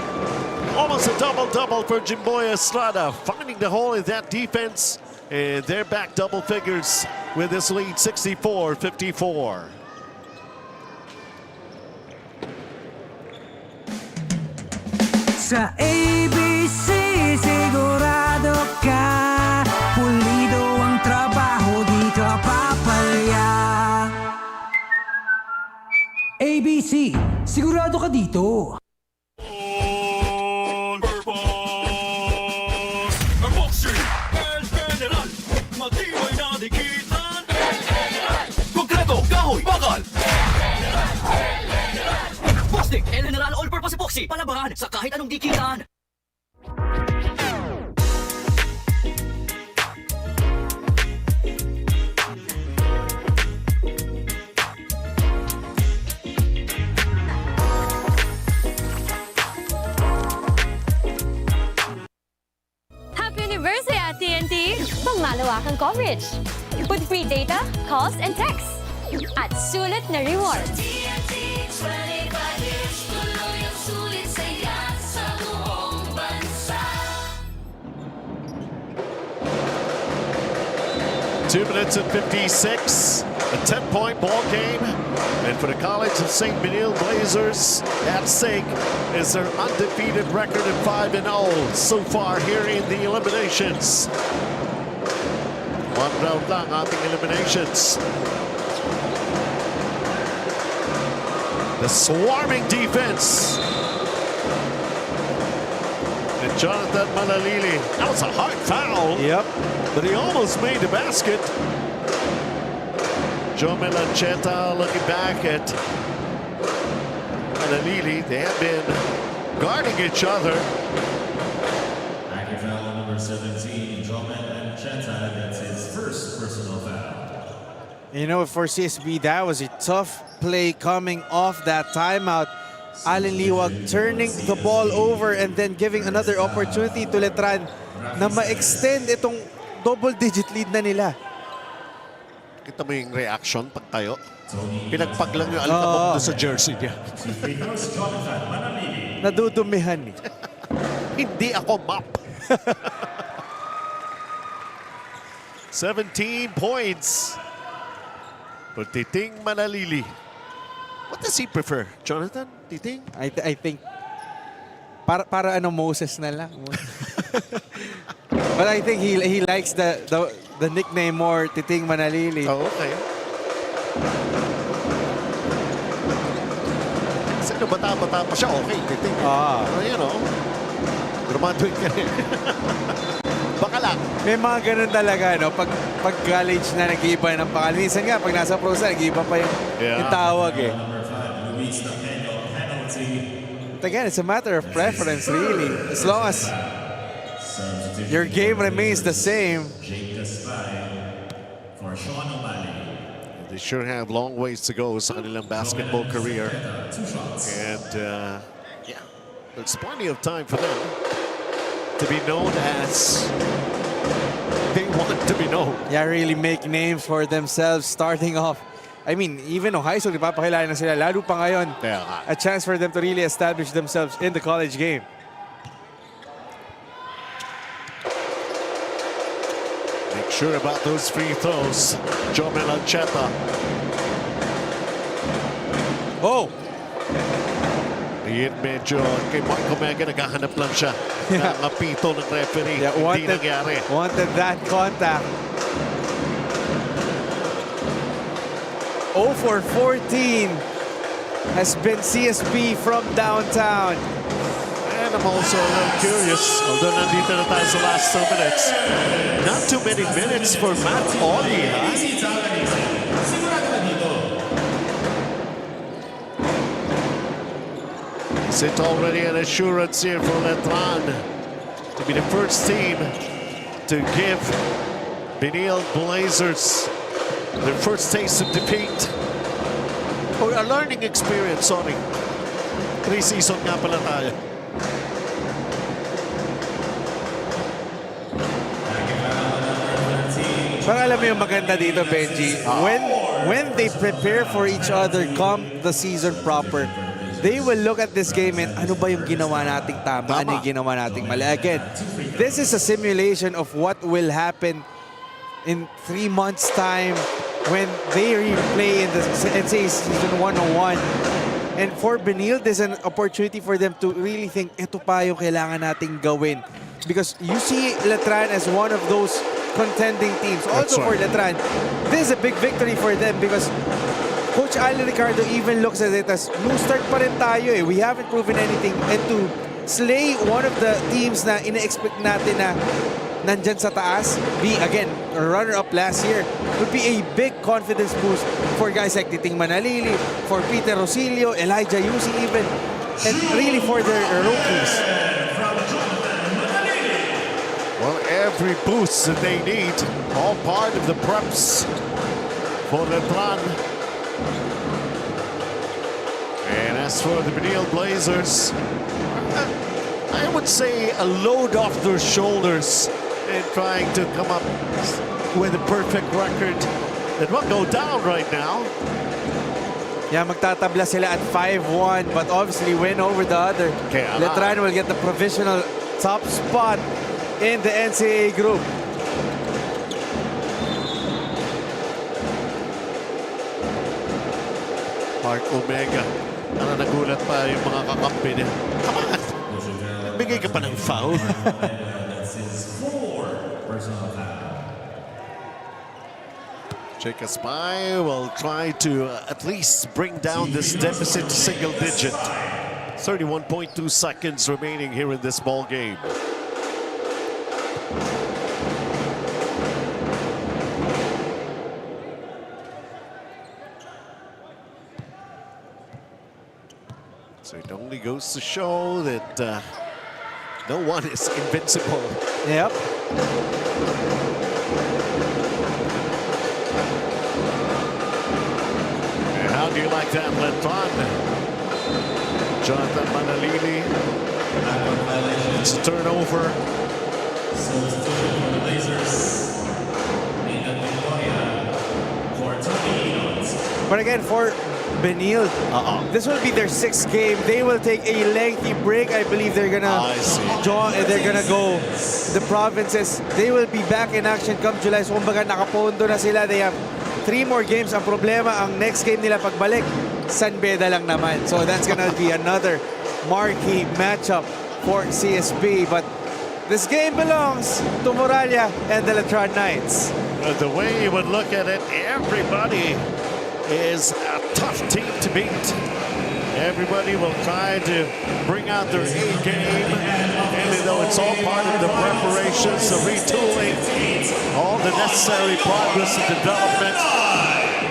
Almost a double-double for Jimboy Estrada. Finding the hole in that defense. And they're back double figures with this lead, 64-54. Sa ABC, sigurado ka, pulido ang trabaho, di ka papalya. ABC, sigurado ka dito. General All-Purpose Epoxy, palabangan sa kahit anong dikitan. Happy anniversary at TNT! Pangmalawakang coverage. With free data, calls, and texts. At sulit na rewards. 2 minutes and 56, a 10-point ball game. And for the College of St. Benilde Blazers, at stake is their undefeated record at 5-0 so far here in the eliminations. One round lang ating eliminations. The swarming defense. And Jonathan Malalili. That was a hard foul. Yep. But he almost made the basket. Joe Melancheta looking back at Malalili. They have been guarding each other. Active foul number 17, Joe Melancheta. That's his first personal foul. You know, for CSB, that was a tough play coming off that timeout. Allen Liwag turning the ball over and then giving another opportunity to Letran na ma-extend itong double-digit lead na nila. Kita mo yung reaction pag tayo. Pinagpag lang yung alikabok doon sa jersey niya. Nadudumihan eh. Hindi ako map. 17 points for Titing Manalili. What does he prefer? Jonathan? Titing? I think para ano Moses na lang. But I think he likes the nickname more, Titing Manalili. Oh, okay. Kasi no, bata-bata pa siya, okay, Titing. You know, graduate ka rin. Baka lang. May mga ganun talaga, no? Pag college na, nag-iiba ng pangalan. Minsan nga, pag nasa pro sa, nag-iiba pa yung tawag eh. But again, it's a matter of preference, really. As long as your game remains the same. They sure have long ways to go sa kanilang basketball career. And yeah, there's plenty of time for them to be known as they want to be known. Yeah, really make names for themselves starting off. I mean, even no high school, ipapakilala na sila. Lalo pa ngayon, a chance for them to really establish themselves in the college game. Make sure about those free throws. Joe Melancheta. Oh! Iyan medyo kay Marco Mega naghahanap lang siya ng apito ng referee. Yeah, Hindi nangyari. Wanted that contact. 0 for 14 has been CSB from downtown. And I'm also a little curious, although nandito na tayo sa last 2 minutes, not too many minutes for Matt Ollie, huh? Is it already an assurance here for Letran to be the first team to give Benilde Blazers their first taste of defeat? Or a learning experience, sorry. Preseason nga pala tayo. Parang alam mo yung maganda dito, Benji. When they prepare for each other come the season proper, they will look at this game and ano ba yung ginawa nating tama, ano yung ginawa nating mali. Again, this is a simulation of what will happen in 3 months' time when they replay in the NCAA Season 101. And for Benilde, there's an opportunity for them to really think, ito pa yung kailangan nating gawin. Because you see Letran as one of those contending teams. Also for Letran, this is a big victory for them because Coach Alan Ricardo even looks at it as, new start pa rin tayo eh. We haven't proven anything. And to slay one of the teams na ina-expect natin na nandyan sa taas, be again a runner-up last year, would be a big confidence boost for guys like Titing Manalili, for Peter Rosilio, Elijah Yusi even, and really for their rookies. Well, every boost that they need, all part of the preps for Letran. And as for the Benilde Blazers, I would say a load off their shoulders and trying to come up with a perfect record that won't go down right now. Yeah, magtatabla sila at 5-1, but obviously win over the other. Letran will get the provisional top spot in the NCAA group. Mark Omega. Nagulat pa yung mga kakampi niya. Come on! Bigay ka pa ng foul. Jacob Spy will try to at least bring down this deficit to single digit. 31.2 seconds remaining here in this ball game. So it only goes to show that no one is invincible. Yep. And how do you like that, Letran? Jonathan Manalili. It's a turnover. But again, for Benilde, this will be their 6th game. They will take a lengthy break. I believe they're gonna join and they're gonna go the provinces. They will be back in action come July. So kumbaga nakapondo na sila. They have 3 more games. Ang problema, ang next game nila pagbalik, San Beda lang naman. So that's gonna be another marquee matchup for CSB. But this game belongs to Moralia and the Letran Knights. The way you would look at it, everybody is a tough team to beat. Everybody will try to bring out their A game, even though it's all part of the preparations, the retooling, all the necessary progress and development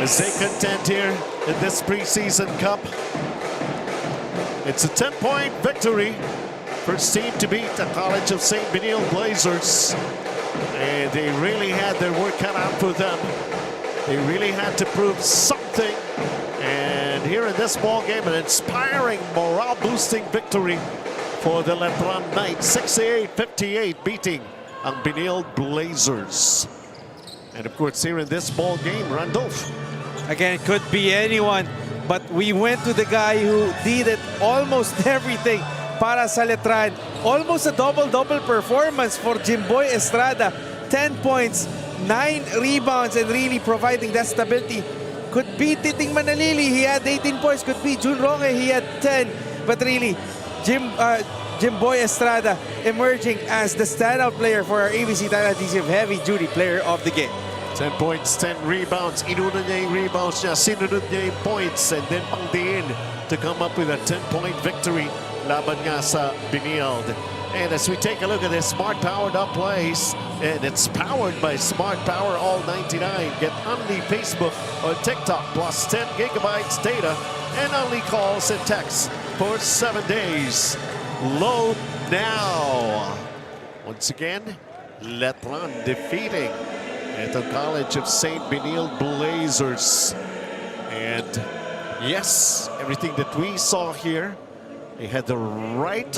as they contend here in this preseason cup. It's a 10-point victory. First team to beat the College of St. Benilde Blazers. And they really had their work cut out for them. They really had to prove something. And here in this ball game, an inspiring, morale-boosting victory for the Letran Knights. 68-58, beating ang Benilde Blazers. And of course, here in this ball game, Randolph. Again, it could be anyone, but we went to the guy who did it almost everything para sa Letran. Almost a double-double performance for Jimboy Estrada. 10 points, 9 rebounds, and really providing that stability. Could be Titing Manalili, he had 18 points. Could be Jun Roque, he had 10. But really, Jimboy Estrada emerging as the standout player for our ABC Tile Adhesive heavy-duty player of the game. 10 points, 10 rebounds. Inuna niya yung rebounds niya, sinunod niya yung points, and then pangdiin to come up with a 10-point victory laban nga sa Benilde. And as we take a look at this smart powered up plays, and it's powered by Smart Power All 99. Get only Facebook or TikTok plus 10 gigabytes data and only calls and texts for 7 days. Load now. Once again, Letran defeating the College of St. Benilde Blazers. And yes, everything that we saw here, they had the right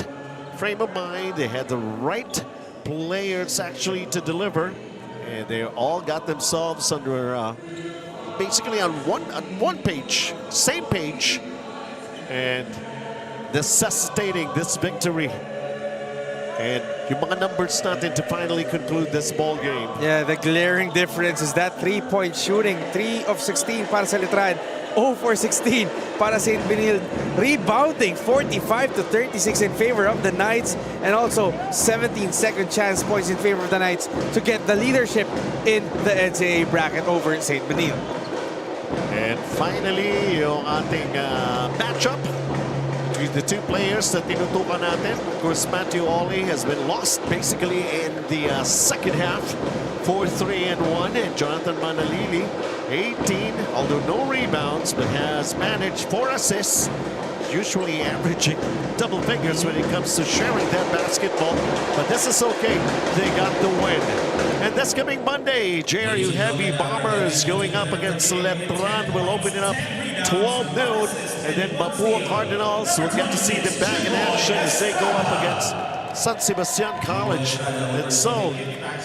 frame of mind, they had the right players actually to deliver, and they all got themselves under basically on one page, same page, and necessitating this victory. And yung mga numbers natin to finally conclude this ball game. Yeah, the glaring difference is that 3-point shooting. 3 of 16 para sa Letran, 0 for 16 para St. Benilde. Rebounding 45 to 36 in favor of the Knights, and also 17 second chance points in favor of the Knights to get the leadership in the NCAA bracket over St. Benilde. And finally, yung ating matchup between the two players that tinutukan natin. Of course, Matthew Ollie has been lost basically in the second half. 4-3-1, and Jonathan Manalili, 18, although no rebounds, but has managed 4 assists, usually averaging double figures when it comes to sharing that basketball. But this is okay. They got the win. And this coming Monday, JRU Heavy Bombers going up against Letran. Will open it up 12 noon. And then Mapua Cardinals will get to see them back in action as they go up against San Sebastian College. And so,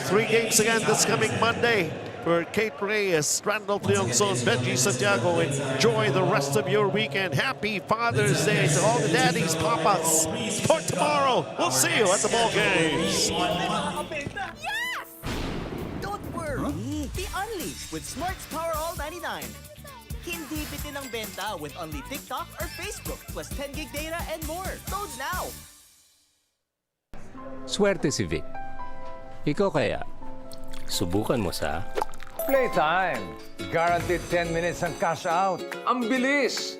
3 games again this coming Monday for Kate Reyes, Randolph Leonson, Benji Santiago. Enjoy the rest of your weekend. Happy Father's Day to all the daddies, papas. For tomorrow, we'll see you at the ball games. Don't worry, be unleashed with Smart's Power All 99. Hindi bitin ang benta with only TikTok or Facebook plus 10 gig data and more. Load now! Swerte si Vic. Ikaw kaya, subukan mo sa... Playtime! Guaranteed 10 minutes ang cash out. Ang bilis!